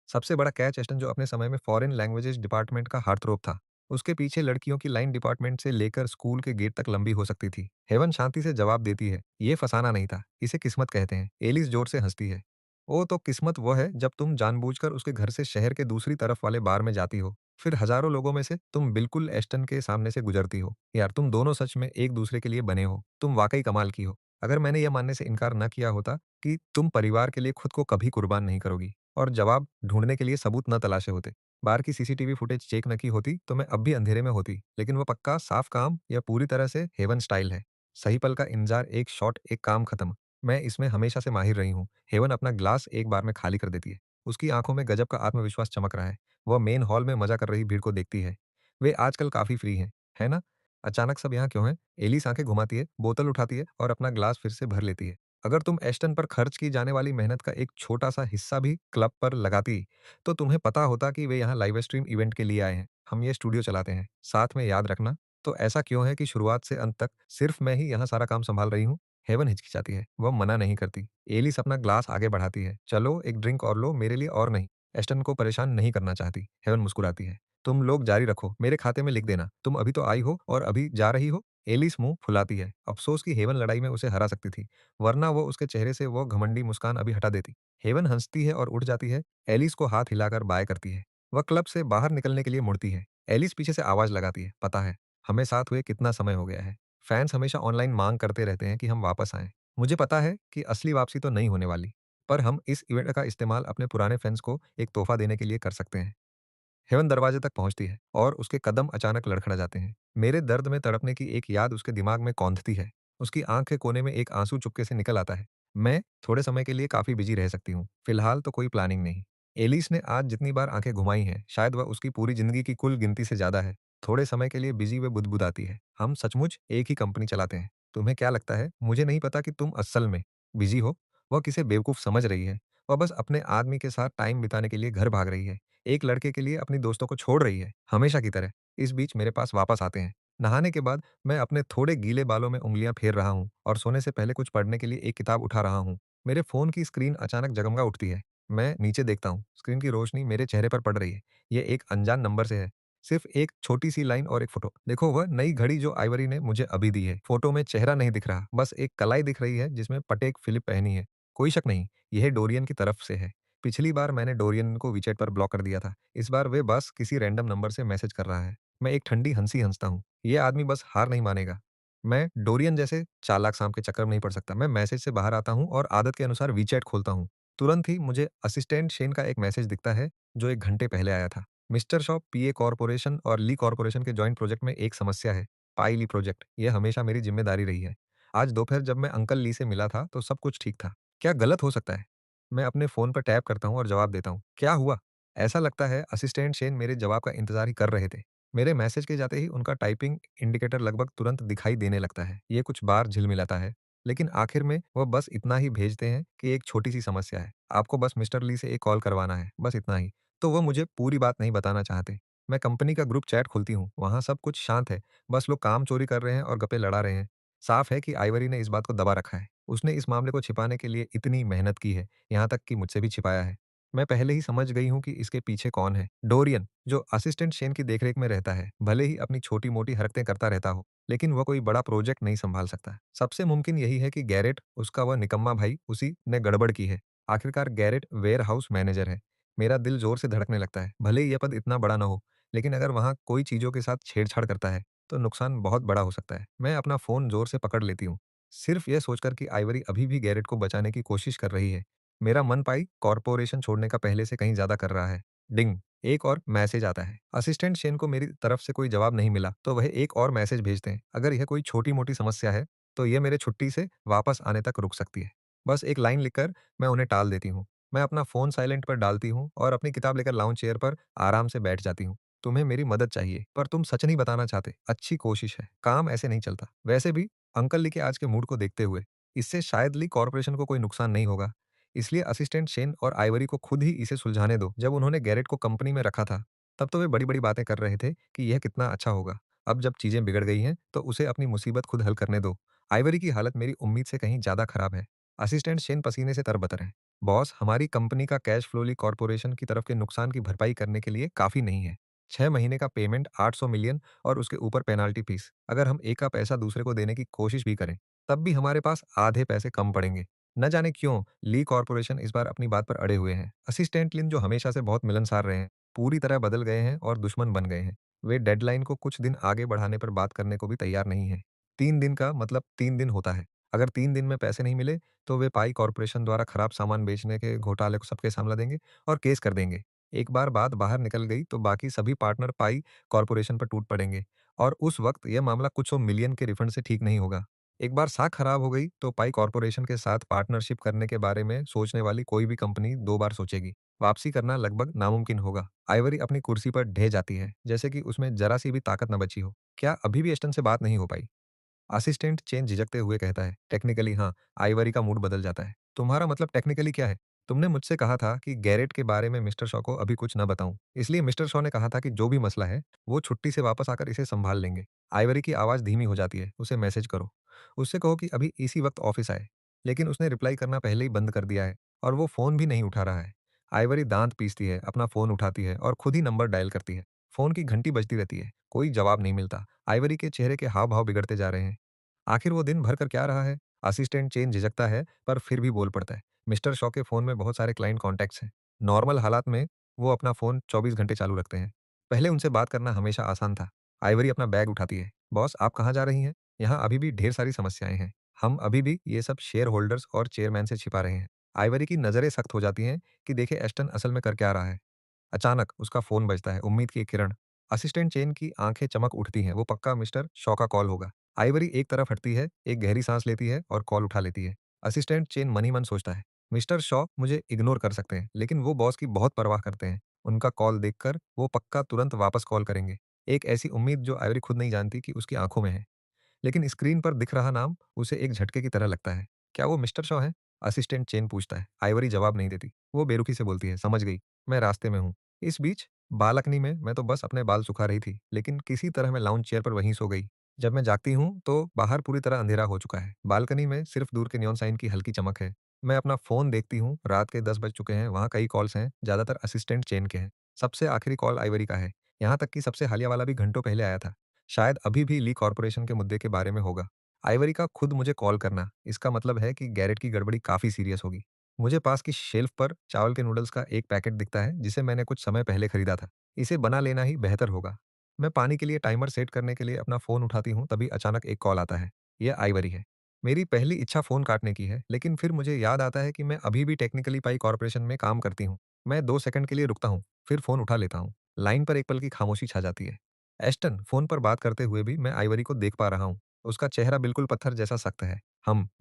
सबसे बड़ा कैच एस्टन, जो अपने समय में फॉरेन लैंग्वेजेस डिपार्टमेंट का हार्टथ्रोब था। उसके पीछे लड़कियों की लाइन डिपार्टमेंट से लेकर स्कूल के गेट तक लंबी हो सकती थी। हेवन शांति से जवाब देती है, ये फसाना नहीं था, इसे किस्मत कहते हैं। एलिस जोर से हंसती है। ओ, तो किस्मत वो है जब तुम जानबूझकर उसके घर से शहर के दूसरी तरफ वाले बार में जाती हो। फिर हजारों लोगों में से तुम बिल्कुल एस्टन के सामने से गुजरती हो। यार, तुम दोनों सच में एक दूसरे के लिए बने हो। तुम वाकई कमाल की हो। अगर मैंने यह मानने से इनकार न किया होता कि तुम परिवार के लिए खुद को कभी कुर्बान नहीं करोगी, और जवाब ढूंढने के लिए सबूत न तलाशे होते, बार की सीसीटीवी फुटेज चेक न की होती, तो मैं अब भी अंधेरे में होती। लेकिन वो पक्का साफ काम या पूरी तरह से हेवन स्टाइल है। सही पल का इंतजार, एक शॉट, एक काम खत्म। मैं इसमें हमेशा से माहिर रही हूँ। हेवन अपना ग्लास एक बार में खाली कर देती है। उसकी आंखों में गजब का आत्मविश्वास चमक रहा है। वह मेन हॉल में मजा कर रही भीड़ को देखती है। वे आजकल काफी फ्री हैं, है ना? अचानक सब यहाँ क्यों है? एलिस आंखें घुमाती है, बोतल उठाती है और अपना ग्लास फिर से भर लेती है। अगर तुम एस्टन पर खर्च की जाने वाली मेहनत का एक छोटा सा हिस्सा भी क्लब पर लगाती, तो तुम्हें पता होता कि वे यहाँ लाइव स्ट्रीम इवेंट के लिए आए हैं। हम ये स्टूडियो चलाते हैं, साथ में, याद रखना। तो ऐसा क्यों है कि शुरुआत से अंत तक सिर्फ मैं ही यहाँ सारा काम संभाल रही हूँ? हेवन हिचकिचाती है, वह मना नहीं करती। एलिस अपना ग्लास आगे बढ़ाती है। चलो, एक ड्रिंक और लो, मेरे लिए और नहीं। एस्टन को परेशान नहीं करना चाहती। हेवन मुस्कुराती है। तुम लोग जारी रखो, मेरे खाते में लिख देना। तुम अभी तो आई हो और अभी जा रही हो। एलिस मुंह फुलाती है। अफसोस कि हेवन लड़ाई में उसे हरा सकती थी, वरना वो उसके चेहरे से वो घमंडी मुस्कान अभी हटा देती। हेवन हंसती है और उठ जाती है। एलिस को हाथ हिलाकर बाय करती है। वह क्लब से बाहर निकलने के लिए मुड़ती है। एलिस पीछे से आवाज लगाती है, पता है, हमें साथ हुए कितना समय हो गया है। फैंस हमेशा ऑनलाइन मांग करते रहते हैं कि हम वापस आएं। मुझे पता है कि असली वापसी तो नहीं होने वाली, पर हम इस इवेंट का इस्तेमाल अपने पुराने फैंस को एक तोहफा देने के लिए कर सकते हैं। हेवन दरवाजे तक पहुंचती है और उसके कदम अचानक लड़खड़ा जाते हैं। मेरे दर्द में तड़पने की एक याद उसके दिमाग में कौंधती है। उसकी आंख के कोने में एक आंसू चुपके से निकल आता है। मैं थोड़े समय के लिए काफी बिजी रह सकती हूँ, फिलहाल तो कोई प्लानिंग नहीं। एलिस ने आज जितनी बार आंखें घुमाई हैं, शायद वह उसकी पूरी जिंदगी की कुल गिनती से ज्यादा है। थोड़े समय के लिए बिजी व बुदबुदाती है। हम सचमुच एक ही कंपनी चलाते हैं। तुम्हें क्या लगता है मुझे नहीं पता कि तुम असल में बिजी हो? वह किसे बेवकूफ समझ रही है। वह बस अपने आदमी के साथ टाइम बिताने के लिए घर भाग रही है। एक लड़के के लिए अपनी दोस्तों को छोड़ रही है, हमेशा की तरह। इस बीच मेरे पास वापस आते हैं। नहाने के बाद मैं अपने थोड़े गीले बालों में उंगलियां फेर रहा हूँ और सोने से पहले कुछ पढ़ने के लिए एक किताब उठा रहा हूँ। मेरे फोन की स्क्रीन अचानक जगमगा उठती है। मैं नीचे देखता हूँ, स्क्रीन की रोशनी मेरे चेहरे पर पड़ रही है। ये एक अनजान नंबर से है। सिर्फ एक छोटी-सी लाइन और एक फ़ोटो। देखो वह नई घड़ी जो आइवरी ने मुझे अभी दी है। फ़ोटो में चेहरा नहीं दिख रहा, बस एक कलाई दिख रही है जिसमें पटेक फ़िलिप पहनी है। कोई शक नहीं, यह डोरियन की तरफ से है। पिछली बार मैंने डोरियन को वीचैट पर ब्लॉक कर दिया था। इस बार वे बस किसी रैंडम नंबर से मैसेज कर रहा है। मैं एक ठंडी हँसी हँसता हूँ। ये आदमी बस हार नहीं मानेगा। मैं डोरियन जैसे चालाक सांप के चक्कर में नहीं पड़ सकता। मैं मैसेज से बाहर आता हूँ और आदत के अनुसार वीचैट खोलता हूँ। तुरंत ही मुझे असिस्टेंट शेन का एक मैसेज दिखता है, जो 1 घंटे पहले आया था। मिस्टर शॉ पीए कॉर्पोरेशन और ली कॉर्पोरेशन के जॉइंट प्रोजेक्ट में एक समस्या है। पाई ली प्रोजेक्ट। यह हमेशा मेरी ज़िम्मेदारी रही है। आज दोपहर जब मैं अंकल ली से मिला था, तो सब कुछ ठीक था। क्या गलत हो सकता है? मैं अपने फ़ोन पर टैप करता हूँ और जवाब देता हूँ। क्या हुआ? ऐसा लगता है असिस्टेंट शेन मेरे जवाब का इंतज़ार ही कर रहे थे। मेरे मैसेज के जाते ही उनका टाइपिंग इंडिकेटर लगभग तुरंत दिखाई देने लगता है। ये कुछ बार झिलमिलाता है, लेकिन आखिर में वह बस इतना ही भेजते हैं कि एक छोटी-सी समस्या है। आपको बस मिस्टर ली से एक कॉल करवाना है, बस इतना ही। तो वो मुझे पूरी बात नहीं बताना चाहते। मैं कंपनी का ग्रुप चैट खोलती हूँ, वहाँ सब कुछ शांत है, बस लोग काम चोरी कर रहे हैं और गप्पे लड़ा रहे हैं। साफ है कि आइवरी ने इस बात को दबा रखा है। उसने इस मामले को छिपाने के लिए इतनी मेहनत की है, यहाँ तक कि मुझसे भी छिपाया है। मैं पहले ही समझ गई हूँ कि इसके पीछे कौन है। डोरियन, जो असिस्टेंट शेन की देखरेख में रहता है, भले ही अपनी छोटी-मोटी हरकतें करता रहता हो, लेकिन वह कोई बड़ा प्रोजेक्ट नहीं संभाल सकता। सबसे मुमकिन यही है कि गैरेट, उसका वह निकम्मा भाई, उसी ने गड़बड़ की है। आखिरकार गैरेट वेयरहाउस मैनेजर है। मेरा दिल ज़ोर से धड़कने लगता है। भले ही यह पद इतना बड़ा न हो, लेकिन अगर वहाँ कोई चीज़ों के साथ छेड़छाड़ करता है, तो नुकसान बहुत बड़ा हो सकता है। मैं अपना फ़ोन ज़ोर से पकड़ लेती हूँ, सिर्फ़ यह सोचकर कि आइवरी अभी भी गैरेट को बचाने की कोशिश कर रही है। मेरा मन पाई कॉर्पोरेशन छोड़ने का पहले से कहीं ज़्यादा कर रहा है। डिंग! एक और मैसेज आता है। असिस्टेंट शेन को मेरी तरफ से कोई जवाब नहीं मिला, तो वह एक और मैसेज भेजते हैं। अगर यह कोई छोटी-मोटी समस्या है, तो ये मेरे छुट्टी से वापस आने तक रुक सकती है। बस एक लाइन लिखकर मैं उन्हें टाल देती हूँ। मैं अपना फ़ोन साइलेंट पर डालती हूँ और अपनी किताब लेकर लाउंज चेयर पर आराम से बैठ जाती हूँ। तुम्हें मेरी मदद चाहिए, पर तुम सच नहीं बताना चाहते। अच्छी कोशिश है, काम ऐसे नहीं चलता। वैसे भी अंकल ली के आज के मूड को देखते हुए, इससे शायद ली कॉर्पोरेशन को कोई नुकसान नहीं होगा। इसलिए असिस्टेंट शेन और आइवरी को खुद ही इसे सुलझाने दो। जब उन्होंने गैरेट को कंपनी में रखा था, तब तो वे बड़ी-बड़ी बातें कर रहे थे कि यह कितना अच्छा होगा। अब जब चीज़ें बिगड़ गई हैं, तो उसे अपनी मुसीबत खुद हल करने दो। आइवरी की हालत मेरी उम्मीद से कहीं ज़्यादा खराब है। असिस्टेंट शेन पसीने से तरबतर है। बॉस, हमारी कंपनी का कैश फ्लो ली कॉर्पोरेशन की तरफ के नुकसान की भरपाई करने के लिए काफ़ी नहीं है। 6 महीने का पेमेंट 800 मिलियन और उसके ऊपर पेनाल्टी फीस। अगर हम एक का पैसा दूसरे को देने की कोशिश भी करें, तब भी हमारे पास आधे पैसे कम पड़ेंगे। न जाने क्यों ली कॉर्पोरेशन इस बार अपनी बात पर अड़े हुए हैं। असिस्टेंट लिन, जो हमेशा से बहुत मिलनसार रहे हैं, पूरी तरह बदल गए हैं और दुश्मन बन गए हैं। वे डेडलाइन को कुछ दिन आगे बढ़ाने पर बात करने को भी तैयार नहीं हैं। 3 दिन का मतलब 3 दिन होता है। अगर 3 दिन में पैसे नहीं मिले, तो वे पाई कॉर्पोरेशन द्वारा खराब सामान बेचने के घोटाले को सबके सामने देंगे और केस कर देंगे। एक बार बात बाहर निकल गई, तो बाकी सभी पार्टनर पाई कॉर्पोरेशन पर टूट पड़ेंगे और उस वक्त यह मामला कुछ 100 मिलियन के रिफंड से ठीक नहीं होगा। एक बार साख खराब हो गई, तो पाई कॉर्पोरेशन के साथ पार्टनरशिप करने के बारे में सोचने वाली कोई भी कंपनी 2 बार सोचेगी। वापसी करना लगभग नामुमकिन होगा। आइवरी अपनी कुर्सी पर ढह जाती है, जैसे कि उसमें जरा-सी भी ताकत न बची हो। क्या अभी भी एस्टन से बात नहीं हो पाई? असिस्टेंट चेन झिझकते हुए कहता है, टेक्निकली हाँ। आइवरी का मूड बदल जाता है। तुम्हारा मतलब टेक्निकली क्या है? तुमने मुझसे कहा था कि गैरेट के बारे में मिस्टर शॉ को अभी कुछ न बताऊं। इसलिए मिस्टर शॉ ने कहा था कि जो भी मसला है, वो छुट्टी से वापस आकर इसे संभाल लेंगे। आइवरी की आवाज़ धीमी हो जाती है। उसे मैसेज करो। उससे कहो कि अभी इसी वक्त ऑफिस आए। लेकिन उसने रिप्लाई करना पहले ही बंद कर दिया है और वो फ़ोन भी नहीं उठा रहा है। आइवरी दाँत पीसती है, अपना फ़ोन उठाती है और खुद ही नंबर डायल करती है। फ़ोन की घंटी बजती रहती है। कोई जवाब नहीं मिलता। आइवरी के चेहरे के हाव-भाव बिगड़ते जा रहे हैं। आखिर वो दिन भर कर क्या रहा है? असिस्टेंट चेन झिझकता है, पर फिर भी बोल पड़ता है। मिस्टर शॉ के फ़ोन में बहुत सारे क्लाइंट कॉन्टैक्ट्स हैं। नॉर्मल हालात में वो अपना फ़ोन 24 घंटे चालू रखते हैं। पहले उनसे बात करना हमेशा आसान था। आइवरी अपना बैग उठाती है। बॉस, आप कहाँ जा रही हैं? यहाँ अभी भी ढेर सारी समस्याएँ हैं। हम अभी भी ये सब शेयर होल्डर्स और चेयरमैन से छिपा रहे हैं। आइवरी की नज़रें सख्त हो जाती हैं कि देखे एस्टन असल में कर क्या रहा है। अचानक उसका फ़ोन बजता है, उम्मीद की एक किरण। असिस्टेंट चेन की आंखें चमक उठती हैं, वो पक्का मिस्टर शॉ का कॉल होगा। आइवरी एक तरफ हटती है, एक गहरी सांस लेती है और कॉल उठा लेती है। असिस्टेंट चेन मन ही मन सोचता है, मिस्टर शॉ मुझे इग्नोर कर सकते हैं, लेकिन वो बॉस की बहुत परवाह करते हैं। उनका कॉल देखकर वो पक्का तुरंत वापस कॉल करेंगे। एक ऐसी उम्मीद जो आइवरी खुद नहीं जानती कि उसकी आंखों में है। लेकिन स्क्रीन पर दिख रहा नाम उसे एक झटके की तरह लगता है। क्या वो मिस्टर शॉ हैं? असिस्टेंट चेन पूछता है। आइवरी जवाब नहीं देती। वो बेरुखी से बोलती है, समझ गई, मैं रास्ते में हूँ। इस बीच बालकनी में मैं तो बस अपने बाल सुखा रही थी, लेकिन किसी तरह मैं लाउंज चेयर पर वहीं सो गई। जब मैं जागती हूँ, तो बाहर पूरी तरह अंधेरा हो चुका है। बालकनी में सिर्फ दूर के नियॉन साइन की हल्की चमक है। मैं अपना फ़ोन देखती हूँ, रात के 10 बज चुके हैं, वहाँ कई कॉल्स हैं, ज़्यादातर असिस्टेंट चेन के हैं। सबसे आखिरी कॉल आइवरी का है। यहाँ तक कि सबसे हालिया वाला भी घंटों पहले आया था। शायद अभी भी ली कॉर्पोरेशन के मुद्दे के बारे में होगा। आइवरी का खुद मुझे कॉल करना, इसका मतलब है कि गैरेट की गड़बड़ी काफ़ी सीरियस होगी। मुझे पास की शेल्फ पर चावल के नूडल्स का एक पैकेट दिखता है, जिसे मैंने कुछ समय पहले खरीदा था। इसे बना लेना ही बेहतर होगा। मैं पानी के लिए टाइमर सेट करने के लिए अपना फ़ोन उठाती हूँ, तभी अचानक एक कॉल आता है। यह आइवरी है। मेरी पहली इच्छा फ़ोन काटने की है, लेकिन फिर मुझे याद आता है कि मैं अभी भी टेक्निकली पाई कॉर्पोरेशन में काम करती हूँ। मैं 2 सेकंड के लिए रुकता हूँ, फिर फ़ोन उठा लेता हूँ। लाइन पर एक पल की खामोशी छा जाती है। एस्टन, फ़ोन पर बात करते हुए भी मैं आइवरी को देख पा रहा हूँ। उसका चेहरा बिल्कुल पत्थर जैसा सख्त है।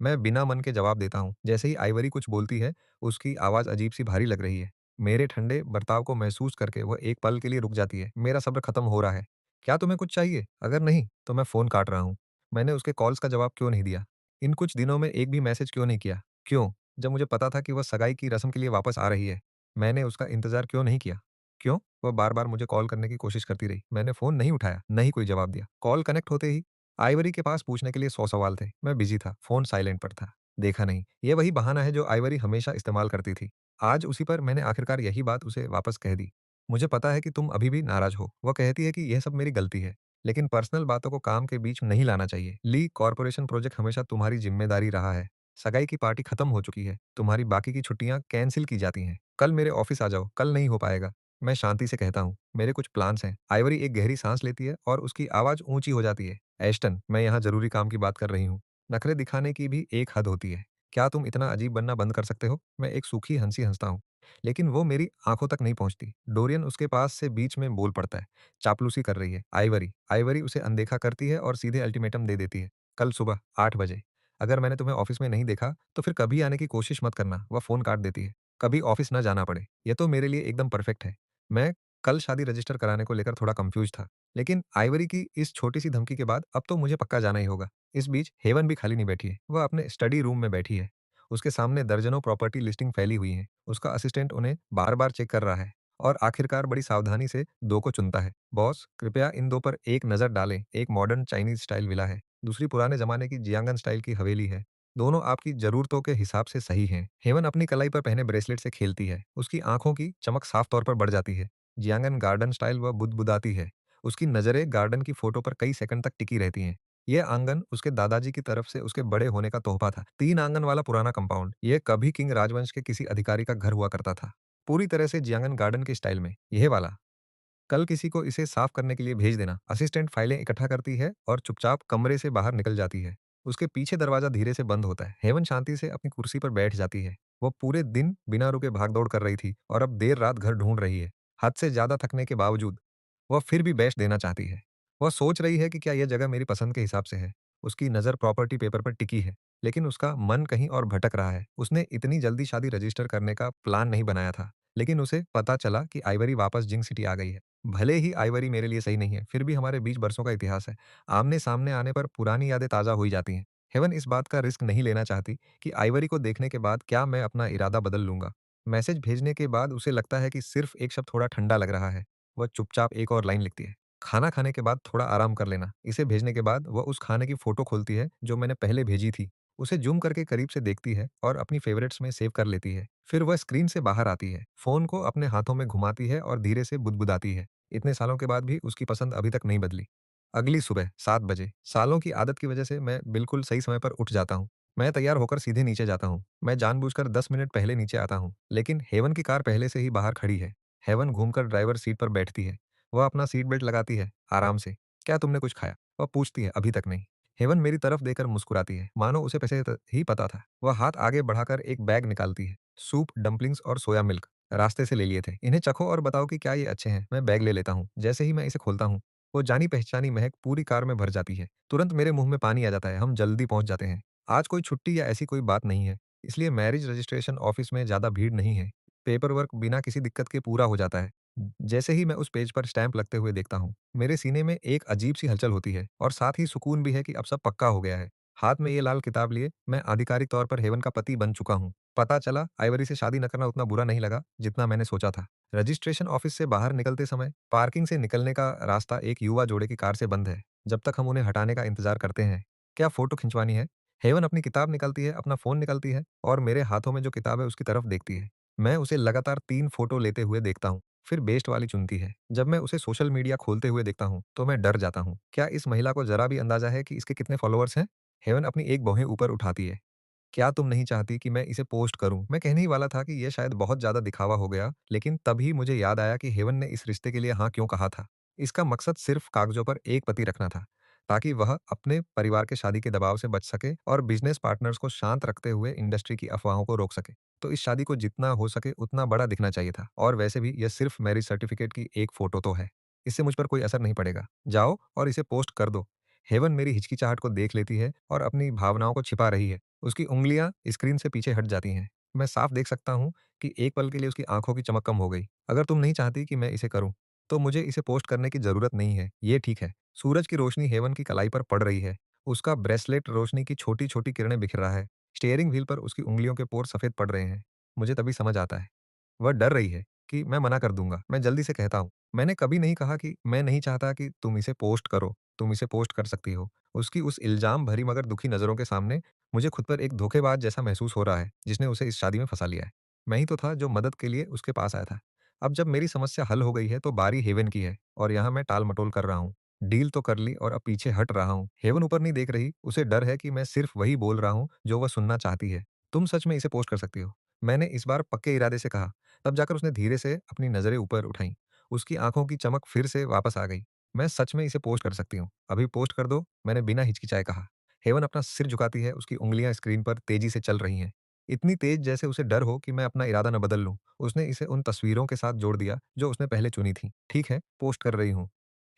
मैं बिना मन के जवाब देता हूँ। जैसे ही आइवरी कुछ बोलती है, उसकी आवाज़ अजीब-सी भारी लग रही है। मेरे ठंडे बर्ताव को महसूस करके वह एक पल के लिए रुक जाती है। मेरा सब्र खत्म हो रहा है। क्या तुम्हें कुछ चाहिए? अगर नहीं, तो मैं फ़ोन काट रहा हूँ। मैंने उसके कॉल्स का जवाब क्यों नहीं दिया? इन कुछ दिनों में एक भी मैसेज क्यों नहीं किया? क्यों? जब मुझे पता था कि वह सगाई की रस्म के लिए वापस आ रही है, मैंने उसका इंतज़ार क्यों नहीं किया? क्यों? वह बार-बार मुझे कॉल करने की कोशिश करती रही। मैंने फ़ोन नहीं उठाया, न ही कोई जवाब दिया। कॉल कनेक्ट होते ही आइवरी के पास पूछने के लिए 100 सवाल थे। मैं बिज़ी था, फ़ोन साइलेंट पर था। देखा नहीं। ये वही बहाना है जो आइवरी हमेशा इस्तेमाल करती थी। आज उसी पर मैंने आखिरकार यही बात उसे वापस कह दी। मुझे पता है कि तुम अभी भी नाराज़ हो। वह कहती है कि यह सब मेरी गलती है, लेकिन पर्सनल बातों को काम के बीच नहीं लाना चाहिए। ली कॉर्पोरेशन प्रोजेक्ट हमेशा तुम्हारी ज़िम्मेदारी रहा है। सगाई की पार्टी खत्म हो चुकी है। तुम्हारी बाकी की छुट्टियाँ कैंसल की जाती हैं। कल मेरे ऑफ़िस आ जाओ, कल नहीं हो पाएगा। मैं शांति से कहता हूँ, मेरे कुछ प्लान्स हैं। आइवरी एक गहरी सांस लेती है और उसकी आवाज़ ऊँची हो जाती है। एश्टन, मैं यहाँ ज़रूरी काम की बात कर रही हूँ। नखरे दिखाने की भी एक हद होती है। क्या तुम इतना अजीब बनना बंद कर सकते हो? मैं एक सूखी हँसी हँसता हूँ, लेकिन वो मेरी आँखों तक नहीं पहुँचती। डोरियन उसके पास से बीच में बोल पड़ता है। चापलूसी कर रही है। आइवरी। आइवरी उसे अनदेखा करती है और सीधे अल्टीमेटम दे देती है। कल सुबह 8 बजे। अगर मैंने तुम्हें ऑफ़िस में नहीं देखा, तो फिर कभी आने की कोशिश मत करना। वह फ़ोन काट देती है। कभी ऑफ़िस ना जाना पड़े। ये तो मेरे लिए एकदम परफ़ेक्ट है। मैं कल शादी रजिस्टर कराने को लेकर थोड़ा कन्फ्यूज़ था, लेकिन आइवरी की इस छोटी-सी धमकी के बाद अब तो मुझे पक्का जाना ही होगा। इस बीच हेवन भी खाली नहीं बैठी है। वह अपने स्टडी रूम में बैठी है। उसके सामने दर्जनों प्रॉपर्टी लिस्टिंग फैली हुई हैं। उसका असिस्टेंट उन्हें बार-बार चेक कर रहा है और आखिरकार बड़ी सावधानी से 2 को चुनता है। बॉस, कृपया इन 2 पर एक नज़र डालें। एक मॉडर्न चाइनीज़ स्टाइल विला है, दूसरी पुराने ज़माने की जियांगन स्टाइल की हवेली है। दोनों आपकी ज़रूरतों के हिसाब से सही हैं। हेवन अपनी कलाई पर पहने ब्रेसलेट से खेलती है। उसकी आँखों की चमक साफ तौर पर बढ़ जाती है। जियांगन गार्डन स्टाइल वह बुदबुदाती है। उसकी नज़रें गार्डन की फोटो पर कई सेकंड तक टिकी रहती हैं। ये आंगन उसके दादाजी की तरफ से उसके बड़े होने का तोहफा था। 3 आंगन वाला पुराना कंपाउंड। ये कभी किंग राजवंश के किसी अधिकारी का घर हुआ करता था। पूरी तरह से जियांगन गार्डन के स्टाइल में। यह वाला। कल किसी को इसे साफ करने के लिए भेज देना। असिस्टेंट फाइलें इकट्ठा करती है और चुपचाप कमरे से बाहर निकल जाती है। उसके पीछे दरवाजा धीरे से बंद होता है। हेवन शांति से अपनी कुर्सी पर बैठ जाती है। वो पूरे दिन बिना रुके भाग-दौड़ कर रही थी और अब देर रात घर ढूंढ रही है। हद से ज्यादा थकने के बावजूद वह फिर भी बेस्ट देना चाहती है। वह सोच रही है कि क्या यह जगह मेरी पसंद के हिसाब से है। उसकी नज़र प्रॉपर्टी पेपर पर टिकी है, लेकिन उसका मन कहीं और भटक रहा है। उसने इतनी जल्दी शादी रजिस्टर करने का प्लान नहीं बनाया था, लेकिन उसे पता चला कि आइवरी वापस जिंक सिटी आ गई है। भले ही आइवरी मेरे लिए सही नहीं है, फिर भी हमारे बीच बरसों का इतिहास है। आमने-सामने आने पर पुरानी यादें ताज़ा हो ही जाती हैं। हेवन इस बात का रिस्क नहीं लेना चाहती कि आइवरी को देखने के बाद क्या मैं अपना इरादा बदल लूँगा। मैसेज भेजने के बाद उसे लगता है कि सिर्फ़ एक शब्द थोड़ा ठंडा लग रहा है। वह चुपचाप एक और लाइन लिखती है। खाना खाने के बाद थोड़ा आराम कर लेना। इसे भेजने के बाद वह उस खाने की फ़ोटो खोलती है जो मैंने पहले भेजी थी। उसे ज़ूम करके करीब से देखती है और अपनी फ़ेवरेट्स में सेव कर लेती है। फिर वह स्क्रीन से बाहर आती है, फ़ोन को अपने हाथों में घुमाती है और धीरे से बुदबुदाती है। इतने सालों के बाद भी उसकी पसंद अभी तक नहीं बदली। अगली सुबह 7 बजे, सालों की आदत की वजह से मैं बिल्कुल सही समय पर उठ जाता हूँ। मैं तैयार होकर सीधे नीचे जाता हूँ। मैं जानबूझकर 10 मिनट पहले नीचे आता हूँ, लेकिन हेवन की कार पहले से ही बाहर खड़ी है। हेवन घूमकर ड्राइवर सीट पर बैठती है। वह अपना सीट बेल्ट लगाती है, आराम से। क्या तुमने कुछ खाया? वह पूछती है, अभी तक नहीं। हेवन मेरी तरफ देखकर मुस्कुराती है, मानो उसे पहले ही पता था। वह हाथ आगे बढ़ाकर एक बैग निकालती है। सूप, डम्पलिंग्स और सोया मिल्क। रास्ते से ले लिए थे। इन्हें चखो और बताओ कि क्या ये अच्छे हैं। मैं बैग ले लेता हूँ। जैसे ही मैं इसे खोलता हूँ, वो जानी-पहचानी महक पूरी कार में भर जाती है। तुरंत मेरे मुँह में पानी आ जाता है। हम जल्दी पहुँच जाते हैं। आज कोई छुट्टी या ऐसी कोई बात नहीं है, इसलिए मैरिज रजिस्ट्रेशन ऑफिस में ज़्यादा भीड़ नहीं है। पेपर वर्क बिना किसी दिक्कत के पूरा हो जाता है। जैसे ही मैं उस पेज पर स्टैंप लगते हुए देखता हूँ, मेरे सीने में एक अजीब-सी हलचल होती है और साथ ही सुकून भी है कि अब सब पक्का हो गया है। हाथ में ये लाल किताब लिए मैं आधिकारिक तौर पर हेवन का पति बन चुका हूँ। पता चला आइवरी से शादी न करना उतना बुरा नहीं लगा, जितना मैंने सोचा था। रजिस्ट्रेशन ऑफिस से बाहर निकलते समय पार्किंग से निकलने का रास्ता एक युवा जोड़े की कार से बंद है। जब तक हम उन्हें हटाने का इंतजार करते हैं, क्या फ़ोटो खिंचवानी है? हेवन अपनी किताब निकालती है, अपना फ़ोन निकालती है और मेरे हाथों में जो किताब है उसकी तरफ देखती है। मैं उसे लगातार 3 फ़ोटो लेते हुए देखता हूँ। फिर बेस्ट वाली चुनती है। जब मैं उसे सोशल मीडिया खोलते हुए देखता हूँ, तो मैं डर जाता हूँ। क्या इस महिला को ज़रा भी अंदाज़ा है कि इसके कितने फॉलोअर्स हैं? हेवन अपनी एक भौहें ऊपर उठाती है। क्या तुम नहीं चाहती कि मैं इसे पोस्ट करूं? मैं कहने ही वाला था कि यह शायद बहुत ज्यादा दिखावा हो गया, लेकिन तभी मुझे याद आया कि हेवन ने इस रिश्ते के लिए हाँ क्यों कहा था। इसका मकसद सिर्फ कागजों पर एक पति रखना था, ताकि वह अपने परिवार के शादी के दबाव से बच सके और बिजनेस पार्टनर्स को शांत रखते हुए इंडस्ट्री की अफवाहों को रोक सके। तो इस शादी को जितना हो सके उतना बड़ा दिखना चाहिए था, और वैसे भी यह सिर्फ मैरिज सर्टिफिकेट की एक फोटो तो है। इससे मुझ पर कोई असर नहीं पड़ेगा। जाओ और इसे पोस्ट कर दो। हेवन मेरी हिचकिचाहट को देख लेती है और अपनी भावनाओं को छिपा रही है। उसकी उँगलियाँ स्क्रीन से पीछे हट जाती हैं। मैं साफ देख सकता हूँ कि एक पल के लिए उसकी आँखों की चमक कम हो गई। अगर तुम नहीं चाहती कि मैं इसे करूँ, तो मुझे इसे पोस्ट करने की ज़रूरत नहीं है, ये ठीक है। सूरज की रोशनी हेवन की कलाई पर पड़ रही है। उसका ब्रेसलेट रोशनी की छोटी-छोटी किरणें बिखेर रहा है। स्टीयरिंग व्हील पर उसकी उँगलियों के पोर सफ़ेद पड़ रहे हैं। मुझे तभी समझ आता है। वह डर रही है कि मैं मना कर दूँगा। मैं जल्दी से कहता हूँ, मैंने कभी नहीं कहा कि मैं नहीं चाहता कि तुम इसे पोस्ट करो। तुम इसे पोस्ट कर सकती हो। उसकी उस इल्ज़ाम भरी मगर दुखी नज़रों के सामने मुझे खुद पर एक धोखेबाज जैसा महसूस हो रहा है, जिसने उसे इस शादी में फँसा लिया है। मैं ही तो था जो मदद के लिए उसके पास आया था। अब जब मेरी समस्या हल हो गई है, तो बारी हेवन की है और यहाँ मैं टाल-मटोल कर रहा हूँ। डील तो कर ली और अब पीछे हट रहा हूँ। हेवन ऊपर नहीं देख रही, उसे डर है कि मैं सिर्फ़ वही बोल रहा हूँ जो वह सुनना चाहती है। तुम सच में इसे पोस्ट कर सकती हो। मैंने इस बार पक्के इरादे से कहा। तब जाकर उसने धीरे से अपनी नज़रें ऊपर उठाईं। उसकी आँखों की चमक फिर से वापस आ गई। मैं सच में इसे पोस्ट कर सकती हूँ। अभी पोस्ट कर दो, मैंने बिना हिचकिचाए कहा। हेवन अपना सिर झुकाती है, उसकी उँगलियाँ स्क्रीन पर तेज़ी से चल रही हैं। इतनी तेज़ जैसे उसे डर हो कि मैं अपना इरादा न बदल लूँ। उसने इसे उन तस्वीरों के साथ जोड़ दिया, जो उसने पहले चुनी थीं। ठीक है, पोस्ट कर रही हूँ।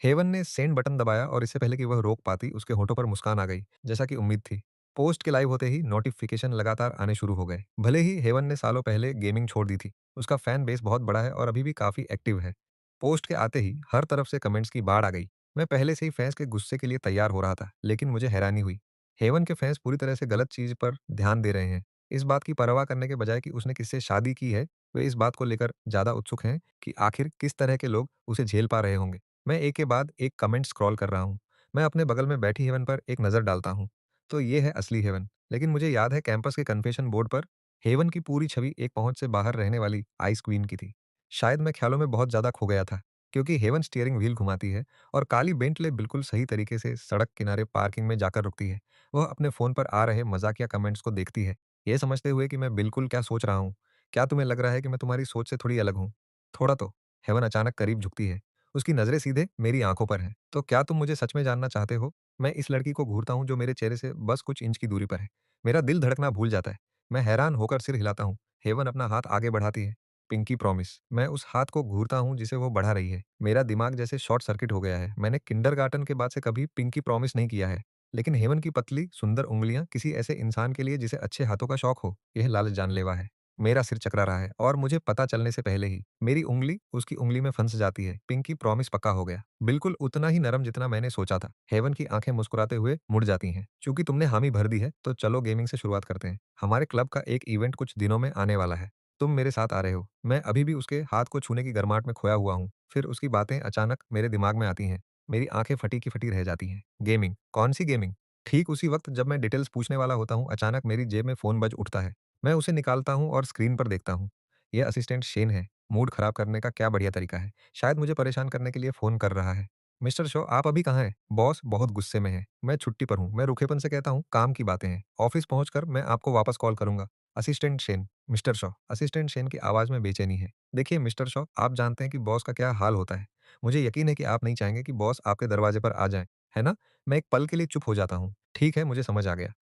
हेवन ने सेंड बटन दबाया और इससे पहले कि वह रोक पाती, उसके होठों पर मुस्कान आ गई, जैसा कि उम्मीद थी। पोस्ट के लाइव होते ही नोटिफ़िकेशन लगातार आने शुरू हो गए। भले ही हेवन ने सालों पहले गेमिंग छोड़ दी थी, उसका फैन बेस बहुत बड़ा है और अभी भी काफ़ी एक्टिव है। पोस्ट के आते ही हर तरफ से कमेंट्स की बाढ़ आ गई। मैं पहले से ही फैंस के गुस्से के लिए तैयार हो रहा था, लेकिन मुझे हैरानी हुई। हेवन के फैंस पूरी तरह से गलत चीज़ पर ध्यान दे रहे हैं। इस बात की परवाह करने के बजाय कि उसने किससे शादी की है, वे इस बात को लेकर ज़्यादा उत्सुक हैं कि आखिर किस तरह के लोग उसे झेल पा रहे होंगे। मैं एक के बाद एक कमेंट स्क्रॉल कर रहा हूँ। मैं अपने बगल में बैठी हेवन पर एक नज़र डालता हूँ। तो ये है असली हेवन। लेकिन मुझे याद है कैंपस के कन्फेशन बोर्ड पर हेवन की पूरी छवि एक पहुँच से बाहर रहने वाली आइस क्वीन की थी। शायद मैं ख्यालों में बहुत ज़्यादा खो गया था, क्योंकि हेवन स्टीयरिंग व्हील घुमाती है और काली बेंटले बिल्कुल सही तरीके से सड़क किनारे पार्किंग में जाकर रुकती है। वह अपने फ़ोन पर आ रहे मज़ाकिया कमेंट्स को देखती है, ये समझते हुए कि मैं बिल्कुल क्या सोच रहा हूँ। क्या तुम्हें लग रहा है कि मैं तुम्हारी सोच से थोड़ी अलग हूँ? थोड़ा तो। हेवन अचानक करीब झुकती है। उसकी नज़रें सीधे मेरी आँखों पर हैं। तो क्या तुम मुझे सच में जानना चाहते हो? मैं इस लड़की को घूरता हूँ जो मेरे चेहरे से बस कुछ इंच की दूरी पर है। मेरा दिल धड़कना भूल जाता है। मैं हैरान होकर सिर हिलाता हूँ। हेवन अपना हाथ आगे बढ़ाती है। Pinky promise. मैं उस हाथ को घूरता हूँ जिसे वो बढ़ा रही है। मेरा दिमाग जैसे शॉर्ट सर्किट हो गया है। मैंने किंडरगार्टन के बाद से कभी पिंकी प्रॉमिस नहीं किया है। लेकिन हेवन की पतली, सुंदर उँगलियाँ किसी ऐसे इंसान के लिए जिसे अच्छे हाथों का शौक हो, यह लालच जानलेवा है। मेरा सिर चकरा रहा है और मुझे पता चलने से पहले ही मेरी उँगली उसकी उँगली में फंस जाती है। पिंकी प्रॉमिस पक्का हो गया। बिल्कुल उतना ही नरम जितना मैंने सोचा था। हेवन की आंखें मुस्कुराते हुए मुड़ जाती हैं। चूंकि तुमने हामी भर दी है, तो चलो गेमिंग से शुरुआत करते हैं। हमारे क्लब का एक इवेंट कुछ दिनों में आने वाला है। तुम मेरे साथ आ रहे हो। मैं अभी भी उसके हाथ को छूने की गर्माहट में खोया हुआ हूँ। फिर उसकी बातें अचानक मेरे दिमाग में आती हैं। मेरी आंखें फटी की फटी रह जाती हैं। गेमिंग? कौन सी गेमिंग? ठीक उसी वक्त जब मैं डिटेल्स पूछने वाला होता हूँ, अचानक मेरी जेब में फोन बज उठता है। मैं उसे निकालता हूँ और स्क्रीन पर देखता हूँ। यह असिस्टेंट शेन है। मूड खराब करने का क्या बढ़िया तरीका है। शायद मुझे परेशान करने के लिए फ़ोन कर रहा है। मिस्टर शॉ, आप अभी कहाँ हैं? बॉस बहुत गुस्से में है। मैं छुट्टी पर हूँ। मैं रूखेपन से कहता हूँ, काम की बातें हैं। ऑफ़िस पहुँचकर मैं आपको वापस कॉल करूँगा। Assistant Shane. Mister Shaw. Assistant Shane की आवाज़ में बेचैनी है। देखिए मिस्टर शॉ, आप जानते हैं कि बॉस का क्या हाल होता है। मुझे यकीन है कि आप नहीं चाहेंगे कि बॉस आपके दरवाजे पर आ जाएँ, है ना? मैं एक पल के लिए चुप हो जाता हूँ। ठीक है, मुझे समझ आ गया।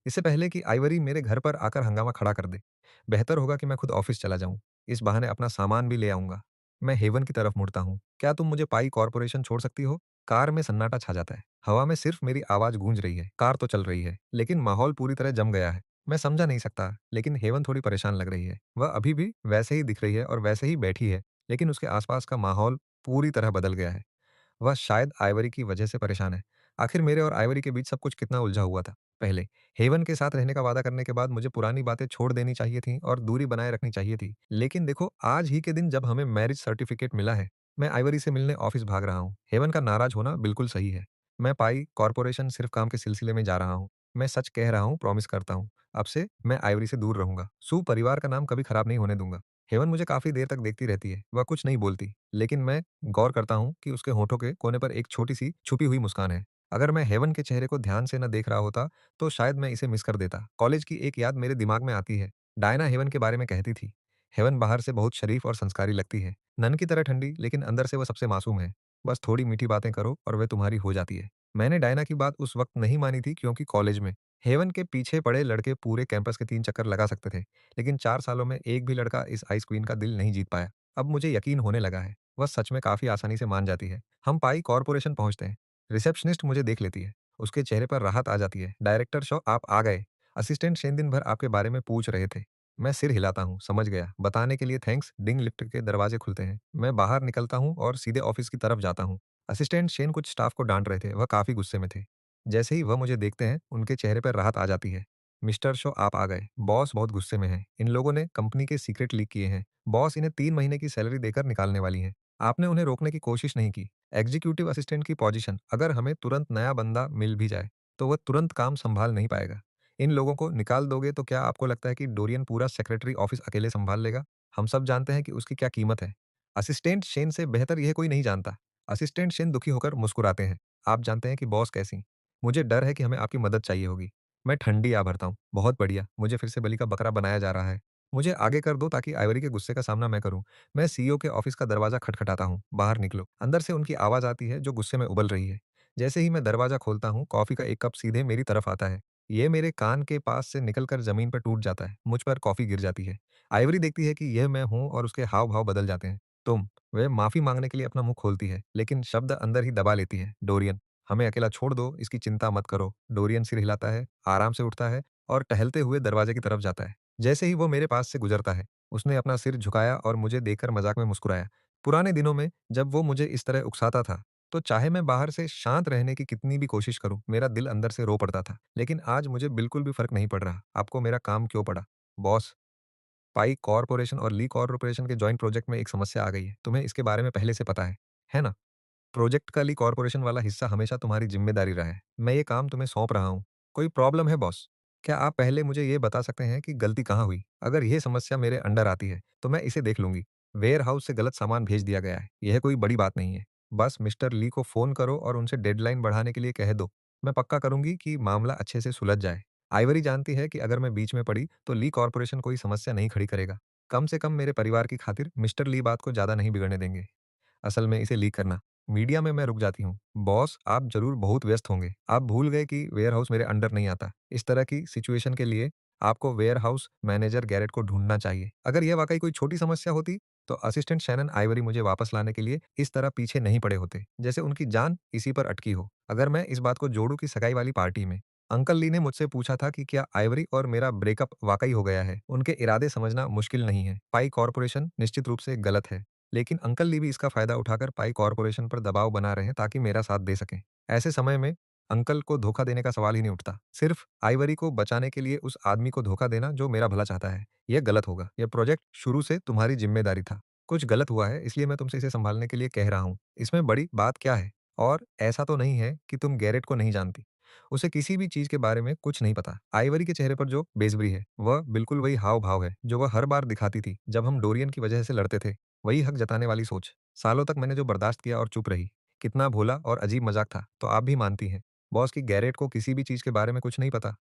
इससे पहले कि आइवरी मेरे घर पर आकर हंगामा खड़ा कर दे, बेहतर होगा कि मैं खुद ऑफ़िस चला जाऊँ। इस बहाने अपना सामान भी ले आऊँगा। मैं हेवन की तरफ मुड़ता हूँ। क्या तुम मुझे पाई कॉर्पोरेशन छोड़ सकती हो? कार में सन्नाटा छा जाता है। हवा में सिर्फ मेरी आवाज़ गूंज रही है। कार तो चल रही है, लेकिन माहौल पूरी तरह जम गया है। मैं समझा नहीं सकता, लेकिन हेवन थोड़ी परेशान लग रही है। वह अभी भी वैसे ही दिख रही है और वैसे ही बैठी है, लेकिन उसके आसपास का माहौल पूरी तरह बदल गया है। वह शायद आइवरी की वजह से परेशान है। आखिर मेरे और आइवरी के बीच सब कुछ कितना उलझा हुआ था। पहले हेवन के साथ रहने का वादा करने के बाद मुझे पुरानी बातें छोड़ देनी चाहिए थी और दूरी बनाए रखनी चाहिए थी। लेकिन देखो, आज ही के दिन जब हमें मैरिज सर्टिफिकेट मिला है, मैं आइवरी से मिलने ऑफिस भाग रहा हूँ। हेवन का नाराज होना बिल्कुल सही है। मैं पाई कॉर्पोरेशन सिर्फ काम के सिलसिले में जा रहा हूँ। मैं सच कह रहा हूँ, प्रॉमिस करता हूँ। अब से मैं आइवरी से दूर रहूंगा। सू परिवार का नाम कभी खराब नहीं होने दूंगा। हेवन मुझे काफ़ी देर तक देखती रहती है। वह कुछ नहीं बोलती, लेकिन मैं गौर करता हूँ कि उसके होठों के कोने पर एक छोटी-सी छुपी हुई मुस्कान है। अगर मैं हेवन के चेहरे को ध्यान से न देख रहा होता, तो शायद मैं इसे मिस कर देता। कॉलेज की एक याद मेरे दिमाग में आती है। डायना हेवन के बारे में कहती थी। हेवन बाहर से बहुत शरीफ और संस्कारी लगती है। नन की तरह ठंडी, लेकिन अंदर से वह सबसे मासूम है। बस थोड़ी मीठी बातें करो और वह तुम्हारी हो जाती है। मैंने डायना की बात उस वक़्त नहीं मानी थी, क्योंकि कॉलेज में हेवन के पीछे पड़े लड़के पूरे कैंपस के 3 चक्कर लगा सकते थे। लेकिन 4 सालों में एक भी लड़का इस आइस क्वीन का दिल नहीं जीत पाया। अब मुझे यकीन होने लगा है, वह सच में काफ़ी आसानी से मान जाती है। हम पाई कॉर्पोरेशन पहुँचते हैं। रिसेप्शनिस्ट मुझे देख लेती है। उसके चेहरे पर राहत आ जाती है। डायरेक्टर शो, आप आ गए। असिस्टेंट शेन दिन भर आपके बारे में पूछ रहे थे। मैं सिर हिलाता हूँ, समझ गया। बताने के लिए थैंक्स। डिंग लिफ्ट के दरवाजे खुलते हैं। मैं बाहर निकलता हूँ और सीधे ऑफिस की तरफ जाता हूँ। असिस्टेंट शेन कुछ स्टाफ को डांट रहे थे। वह काफ़ी गुस्से में थे। जैसे ही वह मुझे देखते हैं, उनके चेहरे पर राहत आ जाती है। मिस्टर शो, आप आ गए। बॉस बहुत गुस्से में हैं। इन लोगों ने कंपनी के सीक्रेट लीक किए हैं। बॉस इन्हें 3 महीने की सैलरी देकर निकालने वाली हैं। आपने उन्हें रोकने की कोशिश नहीं की। एग्जीक्यूटिव असिस्टेंट की पोजीशन, अगर हमें तुरंत नया बंदा मिल भी जाए, तो वह तुरंत काम संभाल नहीं पाएगा। इन लोगों को निकाल दोगे तो क्या आपको लगता है कि डोरियन पूरा सेक्रेटरी ऑफिस अकेले संभाल लेगा? हम सब जानते हैं कि उसकी क्या कीमत है। असिस्टेंट शेन से बेहतर यह कोई नहीं जानता। असिस्टेंट शेन दुखी होकर मुस्कुराते हैं। आप जानते हैं कि बॉस कैसी? मुझे डर है कि हमें आपकी मदद चाहिए होगी। मैं ठंडी आ भरता हूँ। बहुत बढ़िया, मुझे फिर से बलि का बकरा बनाया जा रहा है। मुझे आगे कर दो ताकि आइवरी के गुस्से का सामना मैं करूँ। मैं सीईओ के ऑफिस का दरवाजा खटखटाता हूँ। बाहर निकलो। अंदर से उनकी आवाज़ आती है, जो गुस्से में उबल रही है। जैसे ही मैं दरवाजा खोलता हूँ, कॉफ़ी का एक कप सीधे मेरी तरफ आता है। ये मेरे कान के पास से निकलकर ज़मीन पर टूट जाता है। मुझ पर कॉफ़ी गिर जाती है। आइवरी देखती है कि यह मैं हूँ और उसके हाव-भाव बदल जाते हैं। तुम। वह माफ़ी माँगने के लिए अपना मुँह खोलती है, लेकिन शब्द अंदर ही दबा लेती है। डोरियन। हमें अकेला छोड़ दो, इसकी चिंता मत करो। डोरियन सिर हिलाता है, आराम से उठता है और टहलते हुए दरवाजे की तरफ जाता है। जैसे ही वो मेरे पास से गुजरता है, उसने अपना सिर झुकाया और मुझे देखकर मजाक में मुस्कुराया। पुराने दिनों में जब वो मुझे इस तरह उकसाता था, तो चाहे मैं बाहर से शांत रहने की कितनी भी कोशिश करूं, मेरा दिल अंदर से रो पड़ता था। लेकिन आज मुझे बिल्कुल भी फर्क नहीं पड़ रहा। आपको मेरा काम क्यों पड़ा? बॉस, पाई कॉर्पोरेशन और ली कॉर्पोरेशन के जॉइंट प्रोजेक्ट में एक समस्या आ गई है। तुम्हें इसके बारे में पहले से पता है ना? प्रोजेक्ट का ली कॉर्पोरेशन वाला हिस्सा हमेशा तुम्हारी जिम्मेदारी रहा है। मैं ये काम तुम्हें सौंप रहा हूँ। कोई प्रॉब्लम है बॉस? क्या आप पहले मुझे ये बता सकते हैं कि गलती कहाँ हुई? अगर ये समस्या मेरे अंडर आती है, तो मैं इसे देख लूंगी। वेयर हाउस से गलत सामान भेज दिया गया है। यह कोई बड़ी बात नहीं है। बस मिस्टर ली को फ़ोन करो और उनसे डेडलाइन बढ़ाने के लिए कह दो। मैं पक्का करूंगी कि मामला अच्छे से सुलझ जाए। आइवरी जानती है कि अगर मैं बीच में पड़ी, तो ली कॉर्पोरेशन कोई समस्या नहीं खड़ी करेगा। कम से कम मेरे परिवार की खातिर मिस्टर ली बात को ज़्यादा नहीं बिगड़ने देंगे। असल में इसे लीक करना। मीडिया में मैं रुक जाती हूँ। बॉस, आप ज़रूर बहुत व्यस्त होंगे। आप भूल गए कि वेयरहाउस मेरे अंडर नहीं आता। इस तरह की सिचुएशन के लिए आपको वेयरहाउस मैनेजर गैरेट को ढूँढना चाहिए। अगर यह वाक़ई कोई छोटी समस्या होती, तो असिस्टेंट शैनन आइवरी मुझे वापस लाने के लिए इस तरह पीछे नहीं पड़े होते, जैसे उनकी जान इसी पर अटकी हो। अगर मैं इस बात को जोड़ूँ कि सगाई वाली पार्टी में अंकल ली ने मुझसे पूछा था कि क्या आइवरी और मेरा ब्रेकअप वाक़ई हो गया है। उनके इरादे समझना मुश्किल नहीं है। पाई कॉर्पोरेशन निश्चित रूप से गलत है। लेकिन अंकल ली भी इसका फायदा उठाकर पाई कॉर्पोरेशन पर दबाव बना रहे हैं ताकि मेरा साथ दे सकें। ऐसे समय में अंकल को धोखा देने का सवाल ही नहीं उठता। सिर्फ आइवरी को बचाने के लिए उस आदमी को धोखा देना जो मेरा भला चाहता है, यह गलत होगा। यह प्रोजेक्ट शुरू से तुम्हारी जिम्मेदारी था। कुछ गलत हुआ है, इसलिए मैं तुमसे इसे संभालने के लिए कह रहा हूँ। इसमें बड़ी बात क्या है? और ऐसा तो नहीं है कि तुम गैरेट को नहीं जानती। उसे किसी भी चीज के बारे में कुछ नहीं पता। आइवरी के चेहरे पर जो बेसब्री है, वह बिल्कुल वही हाव भाव है जो वह हर बार दिखाती थी जब हम डोरियन की वजह से लड़ते थे। वही हक जताने वाली सोच। सालों तक मैंने जो बर्दाश्त किया और चुप रही, कितना भोला और अजीब मजाक था, तो आप भी मानती हैं। बॉस की गैरेट को किसी भी चीज के बारे में कुछ नहीं पता।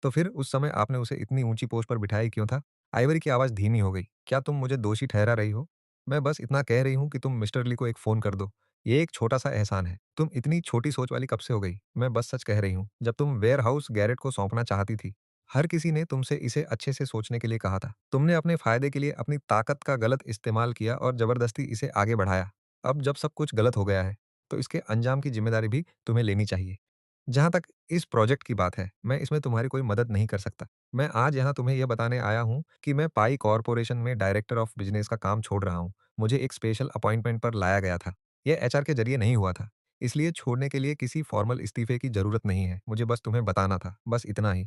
तो फिर उस समय आपने उसे इतनी ऊंची पोस्ट पर बिठाया ही क्यों था? आइवरी की आवाज धीमी हो गई। क्या तुम मुझे दोषी ठहरा रही हो? मैं बस इतना कह रही हूँ कि तुम मिस्टर ली को एक फोन कर दो। ये एक छोटा सा एहसान है। तुम इतनी छोटी सोच वाली कब से हो गई? मैं बस सच कह रही हूँ। जब तुम वेयर हाउस गैरेट को सौंपना चाहती थी, हर किसी ने तुमसे इसे अच्छे से सोचने के लिए कहा था। तुमने अपने फायदे के लिए अपनी ताकत का गलत इस्तेमाल किया और जबरदस्ती इसे आगे बढ़ाया। अब जब सब कुछ गलत हो गया है, तो इसके अंजाम की जिम्मेदारी भी तुम्हें लेनी चाहिए। जहाँ तक इस प्रोजेक्ट की बात है, मैं इसमें तुम्हारी कोई मदद नहीं कर सकता। मैं आज यहाँ तुम्हें यह बताने आया हूँ कि मैं पाई कॉर्पोरेशन में डायरेक्टर ऑफ बिज़नेस का काम छोड़ रहा हूँ। मुझे एक स्पेशल अपॉइंटमेंट पर लाया गया था। यह एचआर के ज़रिए नहीं हुआ था। इसलिए छोड़ने के लिए किसी फॉर्मल इस्तीफे की ज़रूरत नहीं है। मुझे बस तुम्हें बताना था, बस इतना ही।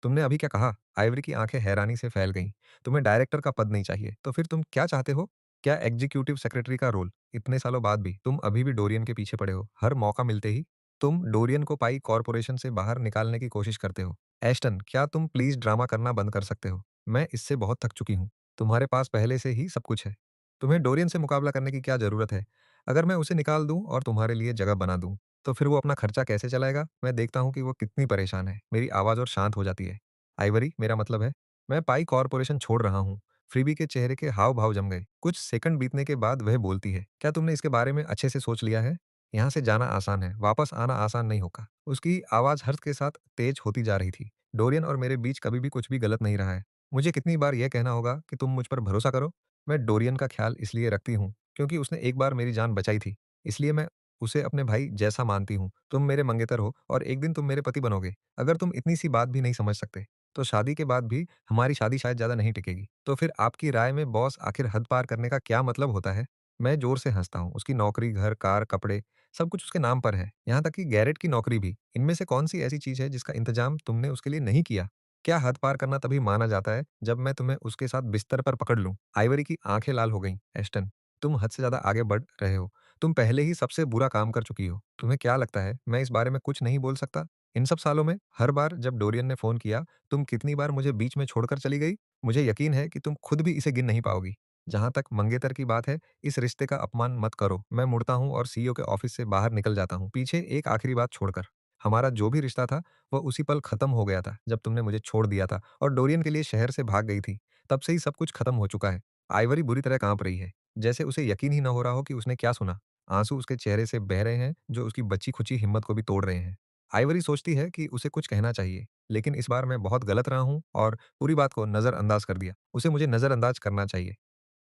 तुमने अभी क्या कहा? आइवरी की आंखें हैरानी से फैल गईं। तुम्हें डायरेक्टर का पद नहीं चाहिए, तो फिर तुम क्या चाहते हो? क्या एग्जीक्यूटिव सेक्रेटरी का रोल? इतने सालों बाद भी तुम अभी भी डोरियन के पीछे पड़े हो। हर मौका मिलते ही तुम डोरियन को पाई कॉर्पोरेशन से बाहर निकालने की कोशिश करते हो। एश्टन, क्या तुम प्लीज ड्रामा करना बंद कर सकते हो? मैं इससे बहुत थक चुकी हूँ। तुम्हारे पास पहले से ही सब कुछ है। तुम्हें डोरियन से मुकाबला करने की क्या ज़रूरत है? अगर मैं उसे निकाल दूँ और तुम्हारे लिए जगह बना दूँ, तो फिर वो अपना खर्चा कैसे चलाएगा? मैं देखता हूँ कि वो कितनी परेशान है। मेरी आवाज़ और शांत हो जाती है। आइवरी, मेरा मतलब है, मैं पाई कॉर्पोरेशन छोड़ रहा हूँ। फ्रीबी के चेहरे के हाव-भाव जम गए। कुछ सेकंड बीतने के बाद वह बोलती है, क्या तुमने इसके बारे में अच्छे से सोच लिया है? यहाँ से जाना आसान है, वापस आना आसान नहीं होगा। उसकी आवाज़ हर्ष के साथ तेज होती जा रही थी। डोरियन और मेरे बीच कभी भी कुछ भी गलत नहीं रहा है। मुझे कितनी बार यह कहना होगा कि तुम मुझ पर भरोसा करो? मैं डोरियन का ख्याल इसलिए रखती हूँ, क्योंकि उसने एक बार मेरी जान बचाई थी। इसलिए मैं उसे अपने भाई जैसा मानती हूँ। तुम मेरे मंगेतर हो और एक दिन तुम मेरे पति बनोगे। अगर तुम इतनी सी बात भी नहीं समझ सकते, तो शादी के बाद भी हमारी शादी शायद ज़्यादा नहीं टिकेगी। तो फिर आपकी राय में बॉस आखिर हद पार करने का क्या मतलब होता है? मैं ज़ोर से हँसता हूँ। उसकी नौकरी, घर, कार, कपड़े सब कुछ उसके नाम पर है। यहाँ तक कि गैरेट की नौकरी भी। इनमें से कौन-सी ऐसी चीज़ है जिसका इंतज़ाम तुमने उसके लिए नहीं किया? क्या हद पार करना तभी माना जाता है जब मैं तुम्हें उसके साथ बिस्तर पर पकड़ लूं? आइवरी की आंखें लाल हो गईं। एस्टन, तुम हद से ज्यादा आगे बढ़ रहे हो। तुम पहले ही सबसे बुरा काम कर चुकी हो। तुम्हें क्या लगता है मैं इस बारे में कुछ नहीं बोल सकता? इन सब सालों में हर बार जब डोरियन ने फोन किया, तुम कितनी बार मुझे बीच में छोड़कर चली गई? मुझे यकीन है कि तुम खुद भी इसे गिन नहीं पाओगी। जहां तक मंगेतर की बात है, इस रिश्ते का अपमान मत करो। मैं मुड़ता हूँ और सीईओ के ऑफिस से बाहर निकल जाता हूँ, पीछे एक आखिरी बात छोड़कर। हमारा जो भी रिश्ता था, वह उसी पल खत्म हो गया था जब तुमने मुझे छोड़ दिया था और डोरियन के लिए शहर से भाग गई थी। तब से ही सब कुछ खत्म हो चुका है। आइवरी बुरी तरह कांप रही है, जैसे उसे यकीन ही न हो रहा हो कि उसने क्या सुना। आंसू उसके चेहरे से बह रहे हैं, जो उसकी बची खुची हिम्मत को भी तोड़ रहे हैं। आइवरी सोचती है कि उसे कुछ कहना चाहिए, लेकिन इस बार मैं बहुत गलत रहा हूँ और पूरी बात को नजरअंदाज कर दिया। उसे मुझे नजरअंदाज करना चाहिए।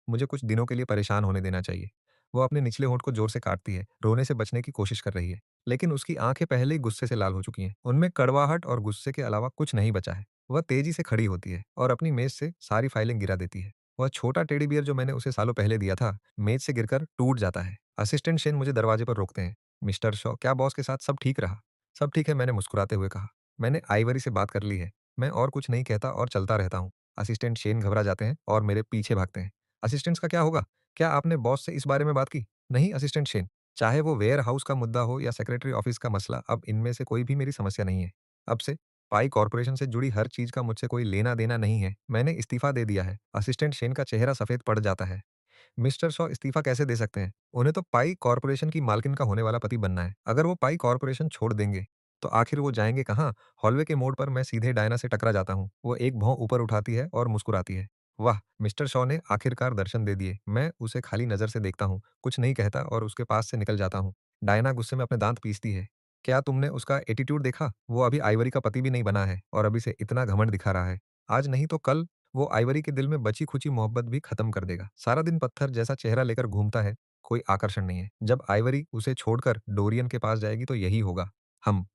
मुझे कुछ दिनों के लिए परेशान होने देना चाहिए। वो अपने निचले होंठ को जोर से काटती है, रोने से बचने की कोशिश कर रही है, लेकिन उसकी आंखें पहले ही गुस्से से लाल हो चुकी हैं। उनमें कड़वाहट और गुस्से के अलावा कुछ नहीं बचा है। वह तेजी से खड़ी होती है और अपनी मेज से सारी फाइलें गिरा देती है। वह छोटा टेडी बियर जो मैंने उसे सालों पहले दिया था, मेज से गिरकर टूट जाता है। असिस्टेंट शेन मुझे दरवाजे पर रोकते हैं। मिस्टर शॉ, क्या बॉस के साथ सब ठीक रहा? सब ठीक है, मैंने मुस्कुराते हुए कहा। मैंने आइवरी से बात कर ली है। मैं और कुछ नहीं कहता और चलता रहता हूँ। असिस्टेंट शेन घबरा जाते हैं और मेरे पीछे भागते हैं। असिस्टेंट्स का क्या होगा? क्या आपने बॉस से इस बारे में बात की? नहीं असिस्टेंट शेन, चाहे वो वेयर हाउस का मुद्दा हो या सेक्रेटरी ऑफिस का मसला, अब इनमें से कोई भी मेरी समस्या नहीं है। अब से पाई कॉर्पोरेशन से जुड़ी हर चीज का मुझसे कोई लेना देना नहीं है। मैंने इस्तीफा दे दिया है। असिस्टेंट शेन का चेहरा सफेद पड़ जाता है। मिस्टर शॉ इस्तीफा कैसे दे सकते हैं? उन्हें तो पाई कॉर्पोरेशन की मालकिन का होने वाला पति बनना है। अगर वो पाई कॉर्पोरेशन छोड़ देंगे, तो आखिर वो जाएंगे कहाँ? हॉलवे के मोड़ पर मैं सीधे डायना से टकरा जाता हूँ। वो एक भौं ऊपर उठाती है और मुस्कुराती है। वाह! मिस्टर शॉ ने आखिरकार दर्शन दे दिए। मैं उसे खाली नज़र से देखता हूँ, कुछ नहीं कहता और उसके पास से निकल जाता हूँ। डायना गुस्से में अपने दाँत पीसती है। क्या तुमने उसका एटीट्यूड देखा? वो अभी आइवरी का पति भी नहीं बना है और अभी से इतना घमंड दिखा रहा है। आज नहीं तो कल वो आइवरी के दिल में बची-खुची मोहब्बत भी खत्म कर देगा। सारा दिन पत्थर जैसा चेहरा लेकर घूमता है, कोई आकर्षण नहीं है। जब आइवरी उसे छोड़कर डोरियन के पास जाएगी तो यही होगा।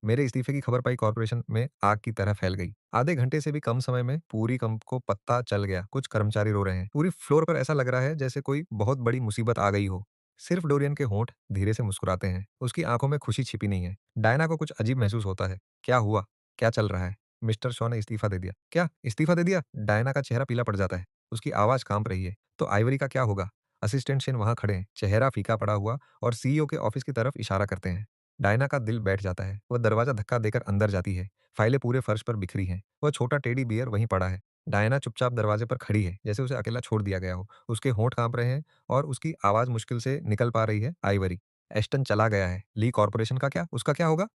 मेरे इस्तीफे की खबर पाई कॉर्पोरेशन में आग की तरह फैल गई। आधे घंटे से भी कम समय में पूरी कंप को पता चल गया। कुछ कर्मचारी रो रहे हैं। पूरी फ्लोर पर ऐसा लग रहा है जैसे कोई बहुत बड़ी मुसीबत आ गई हो। सिर्फ डोरियन के होंठ धीरे से मुस्कुराते हैं। उसकी आंखों में खुशी छिपी नहीं है। डायना को कुछ अजीब महसूस होता है। क्या हुआ? क्या चल रहा है? मिस्टर शॉ ने इस्तीफा दे दिया। क्या इस्तीफा दे दिया? डायना का चेहरा पीला पड़ जाता है। उसकी आवाज कांप रही है। तो आइवरी का क्या होगा? असिस्टेंट शेन वहां खड़े हैं, चेहरा फीका पड़ा हुआ और सीईओ के ऑफिस की तरफ इशारा करते हैं। डायना का दिल बैठ जाता है। वह दरवाजा धक्का देकर अंदर जाती है। फाइलें पूरे फर्श पर बिखरी हैं। वह छोटा टेडी बियर वहीं पड़ा है। डायना चुपचाप दरवाजे पर खड़ी है, जैसे उसे अकेला छोड़ दिया गया हो। उसके होंठ कांप रहे हैं और उसकी आवाज मुश्किल से निकल पा रही है। आइवरी, एस्टन चला गया है। ली कॉर्पोरेशन का क्या? उसका क्या होगा?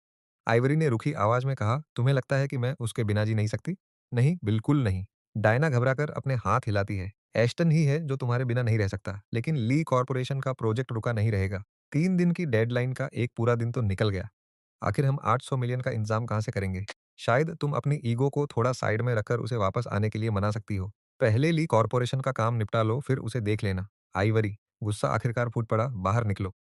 आइवरी ने रूखी आवाज में कहा, तुम्हें लगता है कि मैं उसके बिना जी नहीं सकती? नहीं, बिल्कुल नहीं। डायना घबराकर अपने हाथ हिलाती है। एश्टन ही है जो तुम्हारे बिना नहीं रह सकता, लेकिन ली कॉर्पोरेशन का प्रोजेक्ट रुका नहीं रहेगा। 3 दिन की डेडलाइन का एक पूरा दिन तो निकल गया। आखिर हम 800 मिलियन का इंतजाम कहाँ से करेंगे? शायद तुम अपनी ईगो को थोड़ा साइड में रखकर उसे वापस आने के लिए मना सकती हो। पहले ली कॉर्पोरेशन का काम निपटा लो, फिर उसे देख लेना। आइवरी, गुस्सा आखिरकार फूट पड़ा, बाहर निकलो।